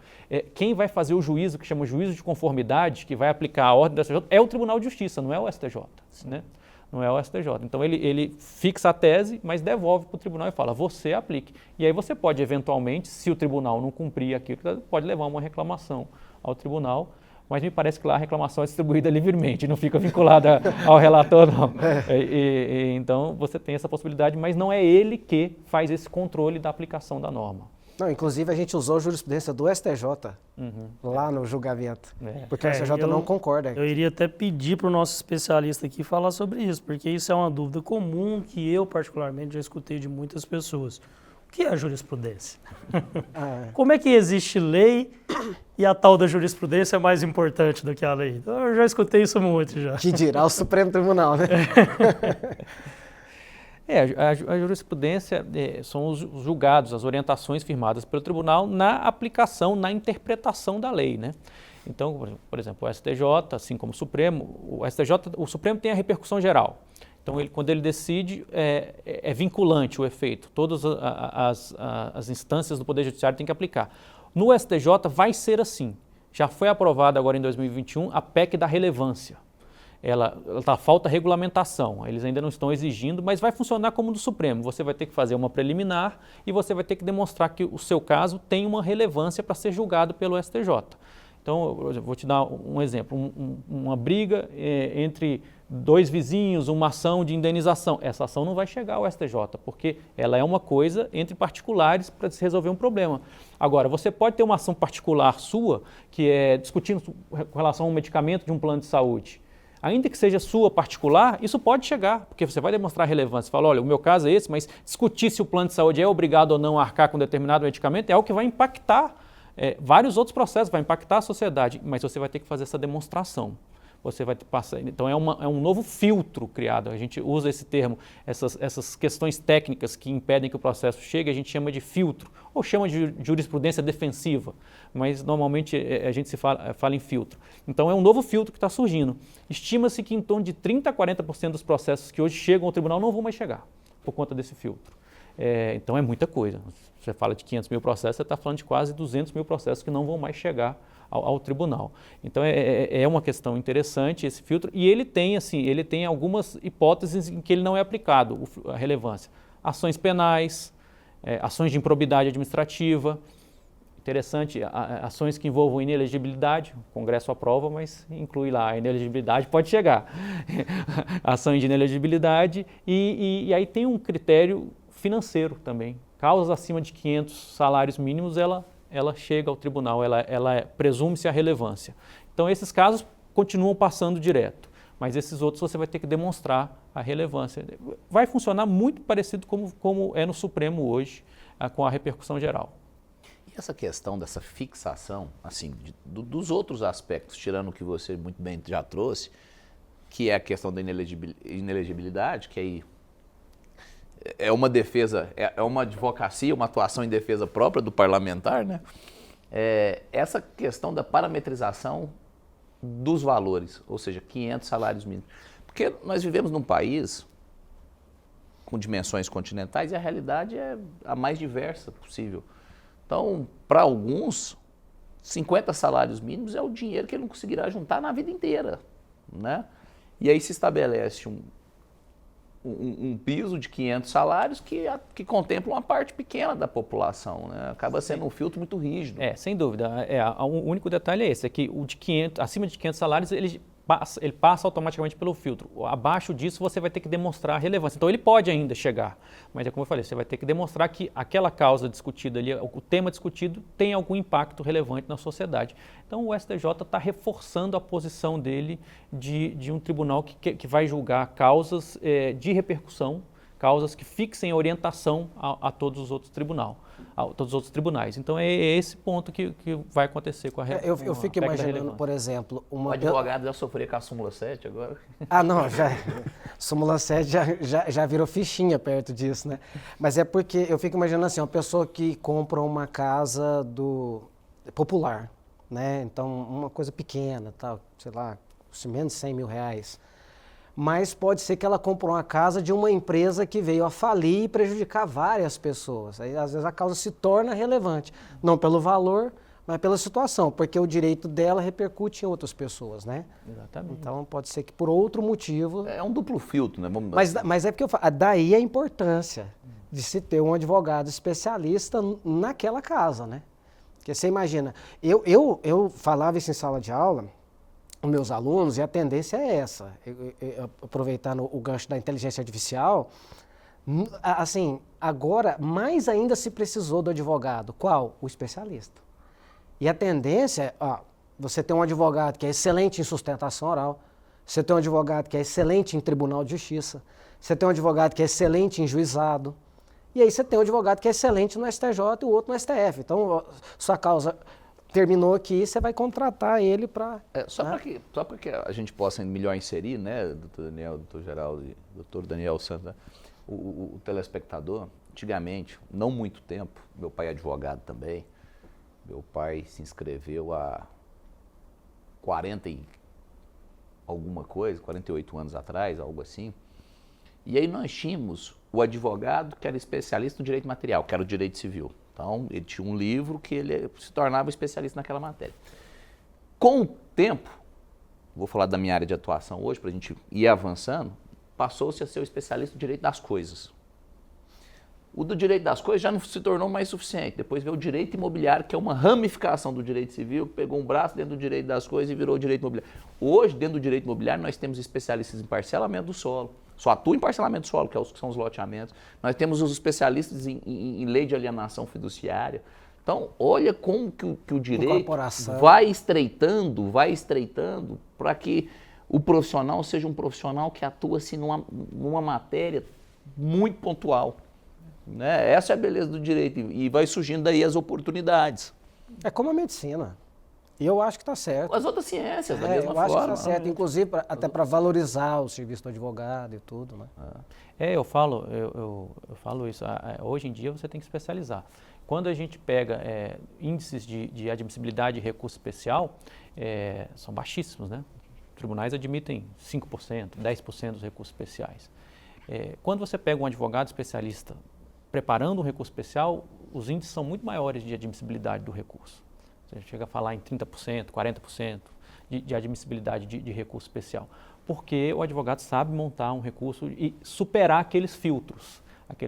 quem vai fazer o juízo, que chama juízo de conformidade, que vai aplicar a ordem do STJ, é o Tribunal de Justiça, não é o STJ, né? Não é o STJ. Então ele fixa a tese, mas devolve para o tribunal e fala, você aplique. E aí você pode, eventualmente, se o tribunal não cumprir aquilo, pode levar uma reclamação ao tribunal, mas me parece que lá a reclamação é distribuída livremente, não fica vinculada ao relator, não. Então, você tem essa possibilidade, mas não é ele que faz esse controle da aplicação da norma. Não, inclusive, a gente usou a jurisprudência do STJ lá no julgamento, porque o STJ não concorda. Eu iria até pedir para o nosso especialista aqui falar sobre isso, porque isso é uma dúvida comum que eu, particularmente, já escutei de muitas pessoas. O que é a jurisprudência? Como é que existe lei e a tal da jurisprudência é mais importante do que a lei? Então, eu já escutei isso muito já. Que dirá o Supremo Tribunal, né? A jurisprudência são os julgados, as orientações firmadas pelo tribunal na aplicação, na interpretação da lei, né? Então, por exemplo, o STJ, assim como o Supremo, o Supremo tem a repercussão geral. Então, quando ele decide, é vinculante o efeito. Todas as instâncias do Poder Judiciário têm que aplicar. No STJ vai ser assim. Já foi aprovada agora em 2021 a PEC da relevância. Falta regulamentação, eles ainda não estão exigindo, mas vai funcionar como do Supremo. Você vai ter que fazer uma preliminar e você vai ter que demonstrar que o seu caso tem uma relevância para ser julgado pelo STJ. Então, eu vou te dar um exemplo, uma briga entre dois vizinhos, uma ação de indenização. Essa ação não vai chegar ao STJ, porque ela é uma coisa entre particulares para se resolver um problema. Agora, você pode ter uma ação particular sua, que é discutindo com relação a um medicamento de um plano de saúde. Ainda que seja sua particular, isso pode chegar, porque você vai demonstrar relevância. Você fala, olha, o meu caso é esse, mas discutir se o plano de saúde é obrigado ou não a arcar com determinado medicamento é algo que vai impactar vários outros processos, vai impactar a sociedade, mas você vai ter que fazer essa demonstração. Você vai passar. Então é um novo filtro criado. A gente usa esse termo, essas questões técnicas que impedem que o processo chegue, a gente chama de filtro, ou chama de jurisprudência defensiva, mas normalmente a gente fala em filtro. Então é um novo filtro que está surgindo. Estima-se que em torno de 30% a 40% dos processos que hoje chegam ao tribunal não vão mais chegar por conta desse filtro. Então é muita coisa. Você fala de 500 mil processos, você está falando de quase 200 mil processos que não vão mais chegar ao tribunal. Então é uma questão interessante esse filtro, e ele tem algumas hipóteses em que ele não é aplicado, a relevância. Ações penais, ações de improbidade administrativa, interessante, ações que envolvam inelegibilidade, o Congresso aprova, mas inclui lá a inelegibilidade, pode chegar. Ações de inelegibilidade e aí tem um critério financeiro também. Causas acima de 500 salários mínimos, ela chega ao tribunal, ela presume-se a relevância. Então, esses casos continuam passando direto, mas esses outros você vai ter que demonstrar a relevância. Vai funcionar muito parecido como é no Supremo hoje, com a repercussão geral. E essa questão dessa fixação, assim, dos outros aspectos, tirando o que você muito bem já trouxe, que é a questão da inelegibilidade, que aí é uma defesa, é uma advocacia, uma atuação em defesa própria do parlamentar, né? Essa questão da parametrização dos valores, ou seja, 500 salários mínimos. Porque nós vivemos num país com dimensões continentais e a realidade é a mais diversa possível. Então, para alguns, 50 salários mínimos é o dinheiro que ele não conseguirá juntar na vida inteira, né? E aí se estabelece um piso de 500 salários que contempla uma parte pequena da população, né? Acaba sendo um filtro muito rígido. Sem dúvida. O único detalhe é esse, é que o de 500, acima de 500 salários, ele passa automaticamente pelo filtro. Abaixo disso, você vai ter que demonstrar a relevância. Então, ele pode ainda chegar, mas é como eu falei, você vai ter que demonstrar que aquela causa discutida ali, o tema discutido, tem algum impacto relevante na sociedade. Então, o STJ está reforçando a posição dele de um tribunal que vai julgar causas de repercussão, causas que fixem orientação a todos os outros tribunais. Então é esse ponto que vai acontecer com a Eu fico imaginando, por exemplo, O advogado já sofreu com a súmula 7 agora? Não, súmula 7 já virou fichinha perto disso, né? Mas é porque eu fico imaginando assim, uma pessoa que compra uma casa popular, né? Então, uma coisa pequena, tal, sei lá, menos de 100 mil reais. Mas pode ser que ela comprou uma casa de uma empresa que veio a falir e prejudicar várias pessoas. Aí, às vezes, a causa se torna relevante, não pelo valor, mas pela situação, porque o direito dela repercute em outras pessoas, né? Exatamente. Então, pode ser que por outro motivo... É um duplo filtro, né? Mas é porque eu falo, daí a importância de se ter um advogado especialista naquela casa, né? Porque você imagina, eu falava isso em sala de aula, os meus alunos, e a tendência é essa, aproveitando o gancho da inteligência artificial, assim, agora mais ainda se precisou do advogado. Qual? O especialista. E a tendência é, você tem um advogado que é excelente em sustentação oral, você tem um advogado que é excelente em tribunal de justiça, você tem um advogado que é excelente em juizado, e aí você tem um advogado que é excelente no STJ e o outro no STF. Então, sua causa terminou aqui, você vai contratar ele para... Só para que a gente possa melhor inserir, né, doutor Daniel, doutor Geraldo e doutor Daniel Santos, né, o telespectador, antigamente, não muito tempo, meu pai é advogado também, meu pai se inscreveu há 40 e alguma coisa, 48 anos atrás, algo assim, e aí nós tínhamos o advogado que era especialista no direito material, que era o direito civil. Então, ele tinha um livro que ele se tornava especialista naquela matéria. Com o tempo, vou falar da minha área de atuação hoje, para a gente ir avançando, passou-se a ser o especialista do direito das coisas. O do direito das coisas já não se tornou mais suficiente. Depois veio o direito imobiliário, que é uma ramificação do direito civil, que pegou um braço dentro do direito das coisas e virou o direito imobiliário. Hoje, dentro do direito imobiliário, nós temos especialistas em parcelamento do solo. Só atua em parcelamento do solo, que são os loteamentos. Nós temos os especialistas em lei de alienação fiduciária. Então, olha como que o direito vai estreitando para que o profissional seja um profissional que atua assim, numa matéria muito pontual. Né? Essa é a beleza do direito e vai surgindo daí as oportunidades. É como a medicina. E eu acho que está certo. As outras ciências, da mesma eu forma. acho que está certo, inclusive até para valorizar o serviço do advogado e tudo. Né? Eu falo isso. Hoje em dia você tem que especializar. Quando a gente pega índices de admissibilidade de recurso especial, são baixíssimos, né? Tribunais admitem 5%, 10% dos recursos especiais. Quando você pega um advogado especialista preparando um recurso especial, os índices são muito maiores de admissibilidade do recurso. Você chega a falar em 30%, 40% de admissibilidade de recurso especial. Porque o advogado sabe montar um recurso e superar aqueles filtros.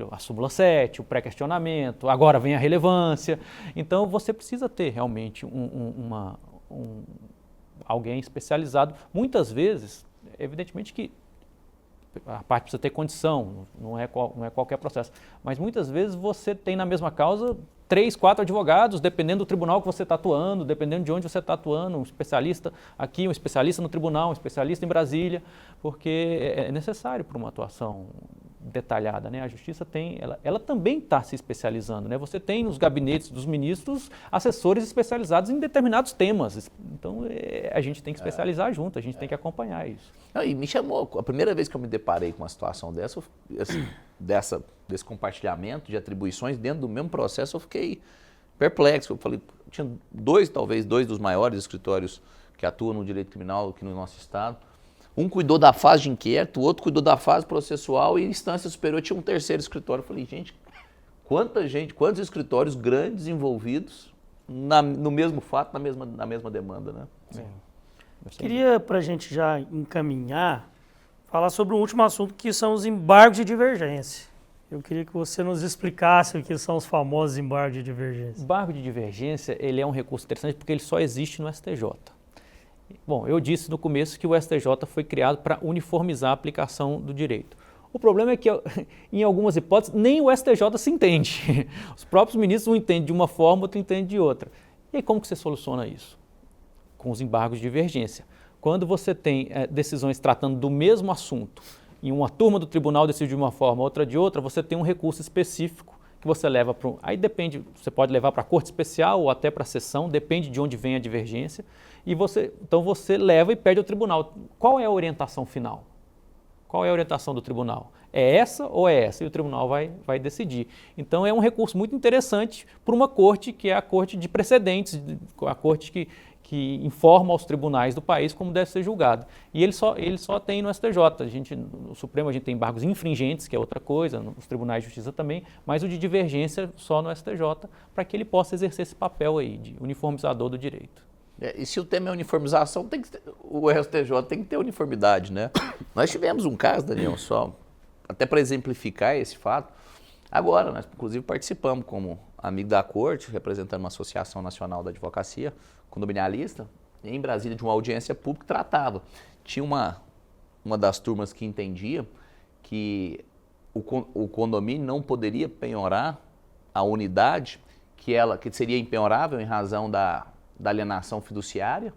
A súmula 7, o pré-questionamento, agora vem a relevância. Então, você precisa ter realmente alguém especializado. Muitas vezes, evidentemente que a parte precisa ter condição, não é qualquer processo. Mas muitas vezes você tem na mesma causa 3, 4 advogados, dependendo do tribunal que você está atuando, dependendo de onde você está atuando, um especialista aqui, um especialista no tribunal, um especialista em Brasília, porque é necessário para uma atuação detalhada, né? A justiça ela também está se especializando, né? Você tem nos gabinetes dos ministros assessores especializados em determinados temas, então a gente tem que especializar junto, a gente tem que acompanhar isso. E me chamou, a primeira vez que eu me deparei com uma situação dessa, assim, desse compartilhamento de atribuições dentro do mesmo processo, eu fiquei perplexo. Eu falei, tinha talvez dois dos maiores escritórios que atuam no direito criminal aqui no nosso estado. Um cuidou da fase de inquérito, o outro cuidou da fase processual e instância superior tinha um terceiro escritório. Eu falei, gente, quantos escritórios grandes envolvidos no mesmo fato, na mesma demanda, né? Queria, para a gente já encaminhar, falar sobre um último assunto, que são os embargos de divergência. Eu queria que você nos explicasse o que são os famosos embargos de divergência. O embargo de divergência, ele é um recurso interessante porque ele só existe no STJ. Bom, eu disse no começo que o STJ foi criado para uniformizar a aplicação do direito. O problema é que, em algumas hipóteses, nem o STJ se entende. Os próprios ministros um entendem de uma forma, outro entende de outra. E aí, como que você soluciona isso? Com os embargos de divergência. Quando você tem decisões tratando do mesmo assunto, e uma turma do tribunal decide de uma forma, outra de outra, você tem um recurso específico que você leva para aí depende, você pode levar para a corte especial ou até para a seção, depende de onde vem a divergência, e então você leva e pede ao tribunal. Qual é a orientação final? Qual é a orientação do tribunal? É essa ou é essa? E o tribunal vai decidir. Então é um recurso muito interessante para uma corte que é a corte de precedentes, a corte que informa aos tribunais do país como deve ser julgado. E ele só tem no STJ. No Supremo a gente tem embargos infringentes, que é outra coisa, nos tribunais de justiça também, mas o de divergência só no STJ, para que ele possa exercer esse papel aí de uniformizador do direito. E se o tema é uniformização, o STJ tem que ter uniformidade, né? Nós tivemos um caso, Daniel, só até para exemplificar esse fato. Agora, nós inclusive participamos como amigo da corte, representando uma associação nacional da advocacia condominialista, em Brasília, de uma audiência pública, tratava. Tinha uma das turmas que entendia que o condomínio não poderia penhorar a unidade que seria impenhorável em razão da alienação fiduciária,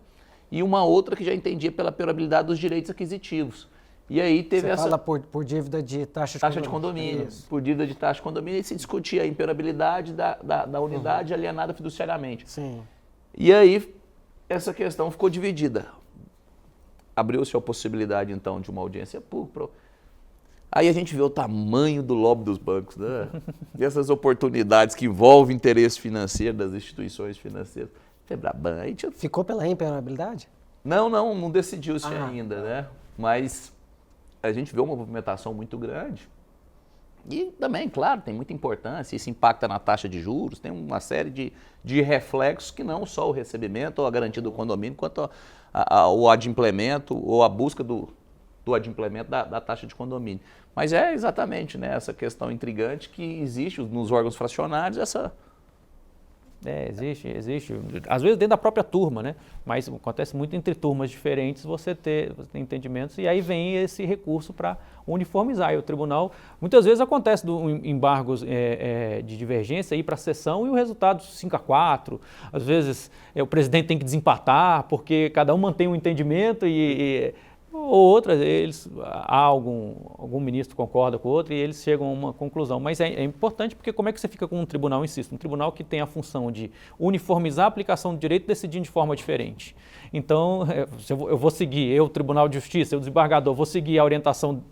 e uma outra que já entendia pela penhorabilidade dos direitos aquisitivos. E aí teve Você fala por dívida de taxa de condomínio. Por dívida de taxa de condomínio, e se discutia a impenhorabilidade da unidade alienada fiduciariamente. Sim. E aí, essa questão ficou dividida. Abriu-se a possibilidade, então, de uma audiência pública. Aí a gente vê o tamanho do lobby dos bancos, né? E essas oportunidades que envolvem interesse financeiro das instituições financeiras. Febraban, aí Ficou pela impenhorabilidade? Não decidiu-se ainda, né? Mas a gente vê uma movimentação muito grande E também, claro, tem muita importância, isso impacta na taxa de juros, tem uma série de reflexos que não só o recebimento ou a garantia do condomínio, quanto o adimplemento ou a busca do adimplemento da taxa de condomínio. Mas é exatamente, né, essa questão intrigante que existe nos órgãos fracionários, Existe. Às vezes dentro da própria turma, né? Mas acontece muito entre turmas diferentes você tem entendimentos e aí vem esse recurso para uniformizar. E o tribunal, muitas vezes acontece embargos de divergência, ir para a sessão e o resultado 5-4. Às vezes o presidente tem que desempatar porque cada um mantém um entendimento ou outras, há algum ministro concorda com o outro e eles chegam a uma conclusão. Mas é importante porque como é que você fica com um tribunal, insisto, um tribunal que tem a função de uniformizar a aplicação do direito decidindo de forma diferente. Então, eu vou seguir, o Tribunal de Justiça, o desembargador, vou seguir a orientação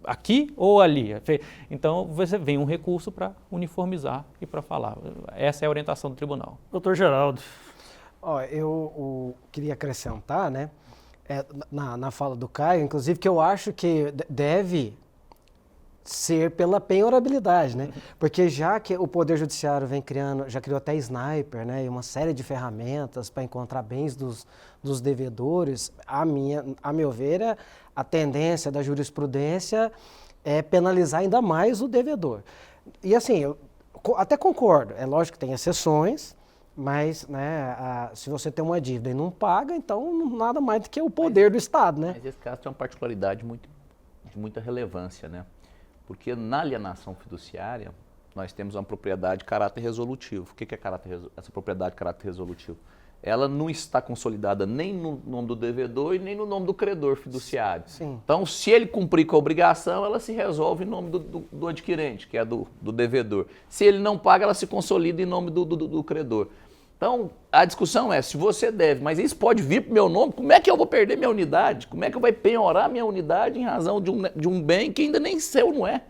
aqui ou ali. Então, você vem um recurso para uniformizar e para falar. Essa é a orientação do tribunal. Doutor Geraldo. Eu queria acrescentar, né? Na fala do Caio, inclusive, que eu acho que deve ser pela penhorabilidade, né? Porque já que o Poder Judiciário já criou até sniper, né? E uma série de ferramentas para encontrar bens dos devedores, a meu ver, a tendência da jurisprudência é penalizar ainda mais o devedor. E assim, eu até concordo, é lógico que tem exceções, mas, né, se você tem uma dívida e não paga, então nada mais do que o poder do Estado, né? Mas esse caso tem uma particularidade de muita relevância, né? Porque na alienação fiduciária, nós temos uma propriedade de caráter resolutivo. O que é essa propriedade de caráter resolutivo? Ela não está consolidada nem no nome do devedor e nem no nome do credor fiduciário. Sim. Então, se ele cumprir com a obrigação, ela se resolve em nome do adquirente, que é do devedor. Se ele não paga, ela se consolida em nome do credor. Então, a discussão é, se você deve, mas isso pode vir para o meu nome, como é que eu vou perder minha unidade? Como é que eu vou penhorar minha unidade em razão de um bem que ainda nem seu não é?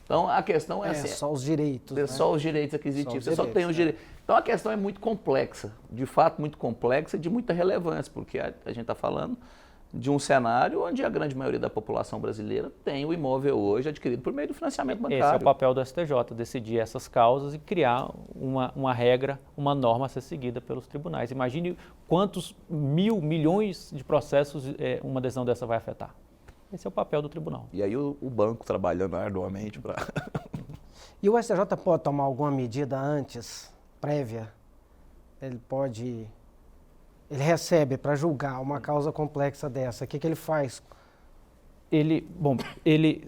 Então, a questão é assim... só os direitos, né? Só os direitos aquisitivos, você só tem os direitos. Então, a questão é muito complexa, de fato muito complexa e de muita relevância, porque a gente está falando de um cenário onde a grande maioria da população brasileira tem o imóvel hoje adquirido por meio do financiamento bancário. Esse é o papel do STJ, decidir essas causas e criar uma regra, uma norma a ser seguida pelos tribunais. Imagine quantos milhões de processos uma decisão dessa vai afetar. Esse é o papel do tribunal. E aí o banco trabalhando arduamente para... E o STJ pode tomar alguma medida antes, prévia? Ele recebe para julgar uma causa complexa dessa, o que ele faz?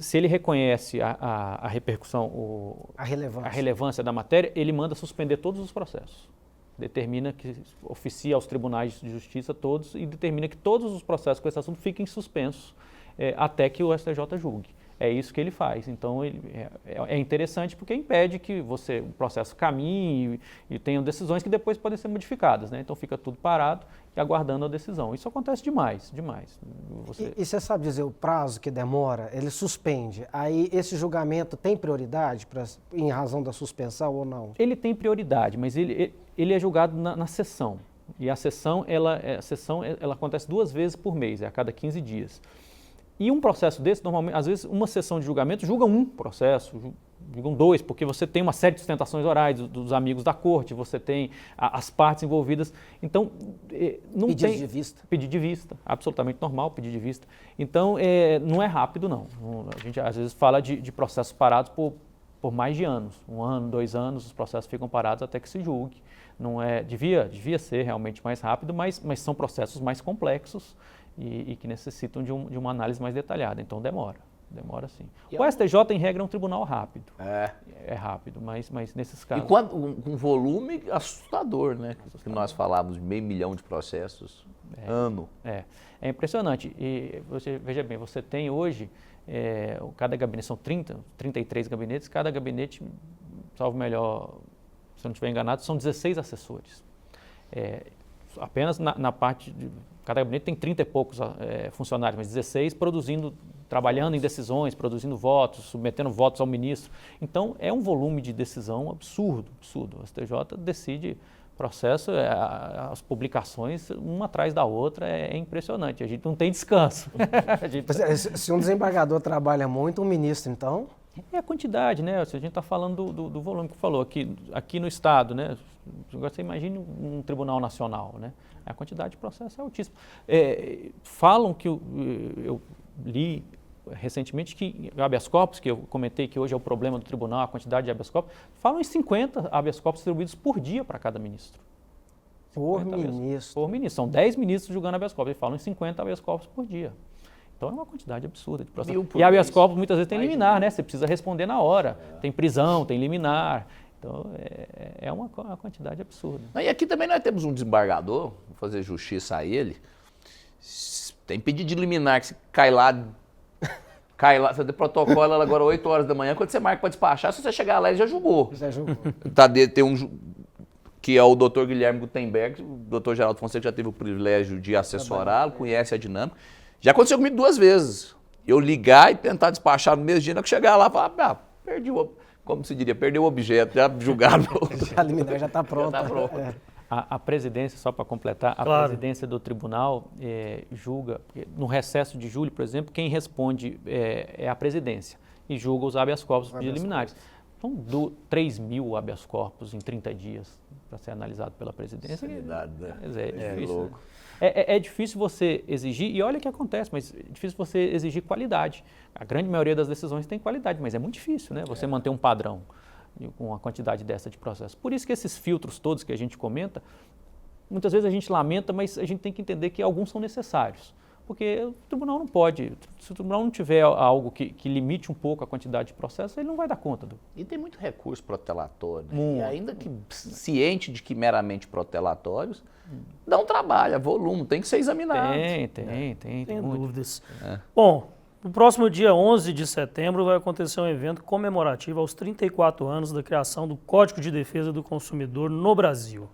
Se ele reconhece a repercussão, a relevância da matéria, ele manda suspender todos os processos. Determina que oficia aos tribunais de justiça todos e determina que todos os processos com esse assunto fiquem suspensos até que o STJ julgue. É isso que ele faz. Então, é interessante porque impede que o processo caminhe e tenham decisões que depois podem ser modificadas, né? Então, fica tudo parado e aguardando a decisão. Isso acontece demais. E você sabe dizer o prazo que demora? Ele suspende. Aí, esse julgamento tem prioridade em razão da suspensão ou não? Ele tem prioridade, mas ele é julgado na sessão. E a sessão ela acontece 2 vezes por mês, a cada 15 dias. E um processo desse, normalmente, às vezes, uma sessão de julgamento julga um processo, julgam 2, porque você tem uma série de sustentações orais dos amigos da corte, você tem as partes envolvidas. Então, não Pedido tem... de vista. Pedido de vista, absolutamente normal, pedido de vista. Então, não é rápido, não. A gente, às vezes, fala de processos parados por mais de anos. 1 ano, 2 anos, os processos ficam parados até que se julgue. Não devia ser realmente mais rápido, mas são processos mais complexos, e que necessitam de uma análise mais detalhada. Então, demora sim. O STJ, em regra, é um tribunal rápido. É rápido, mas nesses casos... E com um volume assustador, né? Que nós falávamos de 500 mil de processos ano. É impressionante. E veja bem, você tem hoje, cada gabinete, são 33 gabinetes, cada gabinete, salvo melhor, se eu não estiver enganado, são 16 assessores. Apenas na parte de... Cada gabinete tem 30 e poucos funcionários, mas 16 trabalhando em decisões, produzindo votos, submetendo votos ao ministro. Então, é um volume de decisão absurdo. O STJ decide processo, as publicações, uma atrás da outra, é impressionante. A gente não tem descanso. Se um desembargador trabalha muito, um ministro, então... É a quantidade, né? Se a gente está falando do volume que falou, aqui no Estado, né? Agora você imagine um tribunal nacional, né? A quantidade de processo é altíssima. Falam que eu li recentemente que habeas corpus, que eu comentei que hoje é o problema do tribunal, a quantidade de habeas corpus, falam em 50 habeas corpus distribuídos por dia para cada ministro. Por ministro. Por ministro. São 10 ministros julgando habeas corpus. Eles falam em 50 habeas corpus por dia. Então é uma quantidade absurda de processo. E habeas corpus muitas vezes tem liminar, né? Você precisa responder na hora. Tem prisão, tem liminar. Então é uma quantidade absurda. E aqui também nós temos um desembargador, vou fazer justiça a ele. Tem pedido de liminar que se cai lá, você protocola agora 8 horas da manhã, quando você marca para despachar, se você chegar lá ele já julgou. Já julgou. Tem que é o Dr. Guilherme Gutenberg, o Dr. Geraldo Fonseca já teve o privilégio de assessorá-lo, conhece a dinâmica. Já aconteceu comigo 2 vezes. Eu ligar e tentar despachar no mesmo dia, na que chegar lá, falar, como se diria, perdeu o objeto, já julgaram. A liminar já está pronta. Já tá pronta. É. A presidência, só para completar, a presidência do tribunal julga, no recesso de julho, por exemplo, quem responde é a presidência e julga os habeas corpus preliminares. São 3.000 habeas corpus em 30 dias para ser analisado pela presidência. Sanidade, né? É difícil. Louco. É difícil você exigir, e olha o que acontece, mas é difícil você exigir qualidade. A grande maioria das decisões tem qualidade, mas é muito difícil, né? Você manter um padrão com uma quantidade dessa de processo. Por isso que esses filtros todos que a gente comenta, muitas vezes a gente lamenta, mas a gente tem que entender que alguns são necessários. Porque o tribunal não pode, se o tribunal não tiver algo que limite um pouco a quantidade de processos, ele não vai dar conta. E tem muito recurso protelatório, né? E ainda que ciente de que meramente protelatórios, dá um trabalho, é volume, tem que ser examinado. Tem dúvidas. Bom, no próximo dia 11 de setembro vai acontecer um evento comemorativo aos 34 anos da criação do Código de Defesa do Consumidor no Brasil.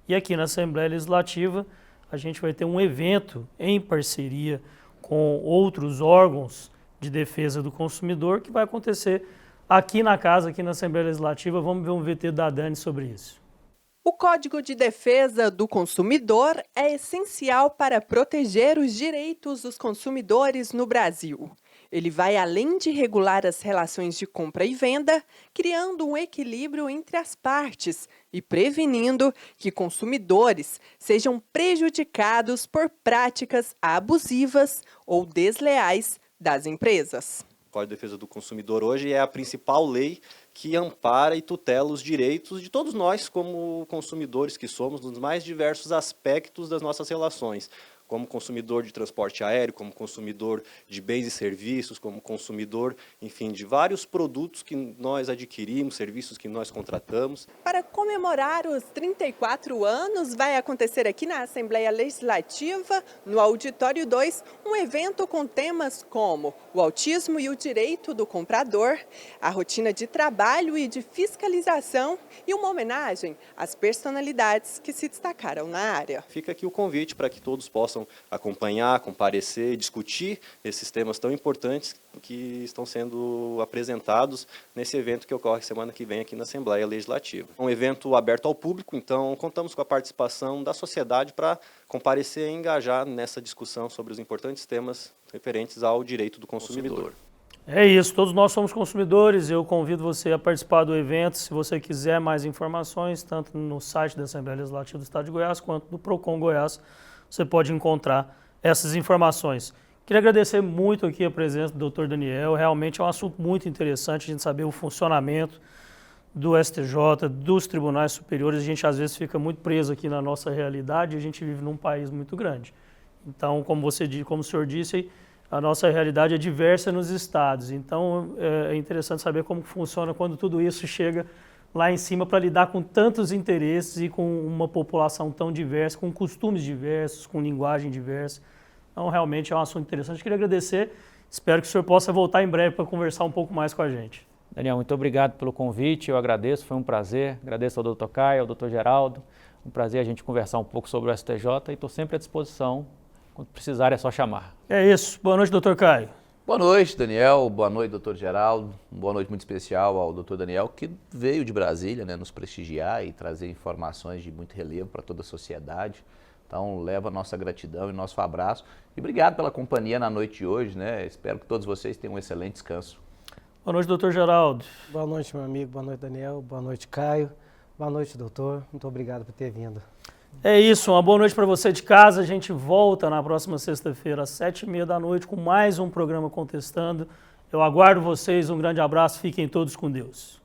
E aqui na Assembleia Legislativa a gente vai ter um evento em parceria com outros órgãos de defesa do consumidor que vai acontecer aqui na casa, aqui na Assembleia Legislativa. Vamos ver um VT da Dani sobre isso. O Código de Defesa do Consumidor é essencial para proteger os direitos dos consumidores no Brasil. Ele vai além de regular as relações de compra e venda, criando um equilíbrio entre as partes e prevenindo que consumidores sejam prejudicados por práticas abusivas ou desleais das empresas. O Código de Defesa do Consumidor hoje é a principal lei que ampara e tutela os direitos de todos nós como consumidores que somos nos mais diversos aspectos das nossas relações. Como consumidor de transporte aéreo, como consumidor de bens e serviços, como consumidor, enfim, de vários produtos que nós adquirimos, serviços que nós contratamos. Para comemorar os 34 anos, vai acontecer aqui na Assembleia Legislativa, no Auditório 2, um evento com temas como o autismo e o direito do comprador, a rotina de trabalho e de fiscalização e uma homenagem às personalidades que se destacaram na área. Fica aqui o convite para que todos possam acompanhar, comparecer, discutir esses temas tão importantes que estão sendo apresentados nesse evento que ocorre semana que vem aqui na Assembleia Legislativa. É um evento aberto ao público, então contamos com a participação da sociedade para comparecer e engajar nessa discussão sobre os importantes temas referentes ao direito do consumidor. É isso, todos nós somos consumidores. Eu convido você a participar do evento. Se você quiser mais informações, tanto no site da Assembleia Legislativa do Estado de Goiás quanto do Procon Goiás, você pode encontrar essas informações. Queria agradecer muito aqui a presença do Dr. Daniel. Realmente é um assunto muito interessante a gente saber o funcionamento do STJ, dos tribunais superiores. A gente às vezes fica muito preso aqui na nossa realidade e a gente vive num país muito grande. Então, como o senhor disse, a nossa realidade é diversa nos estados. Então, é interessante saber como funciona quando tudo isso chega lá em cima para lidar com tantos interesses e com uma população tão diversa, com costumes diversos, com linguagem diversa. Então, realmente é um assunto interessante. Eu queria agradecer. Espero que o senhor possa voltar em breve para conversar um pouco mais com a gente. Daniel, muito obrigado pelo convite. Eu agradeço, foi um prazer. Agradeço ao Dr. Caio, ao Dr. Geraldo. Um prazer a gente conversar um pouco sobre o STJ e estou sempre à disposição. Quando precisar é só chamar. É isso. Boa noite, Dr. Caio. Boa noite, Daniel. Boa noite, doutor Geraldo. Boa noite muito especial ao doutor Daniel, que veio de Brasília, né, nos prestigiar e trazer informações de muito relevo para toda a sociedade. Então, leva a nossa gratidão e nosso abraço. E obrigado pela companhia na noite de hoje, né? Espero que todos vocês tenham um excelente descanso. Boa noite, doutor Geraldo. Boa noite, meu amigo. Boa noite, Daniel. Boa noite, Caio. Boa noite, doutor. Muito obrigado por ter vindo. É isso, uma boa noite para você de casa. A gente volta na próxima sexta-feira, às 7h30 da noite, com mais um programa Contestando. Eu aguardo vocês, um grande abraço, fiquem todos com Deus.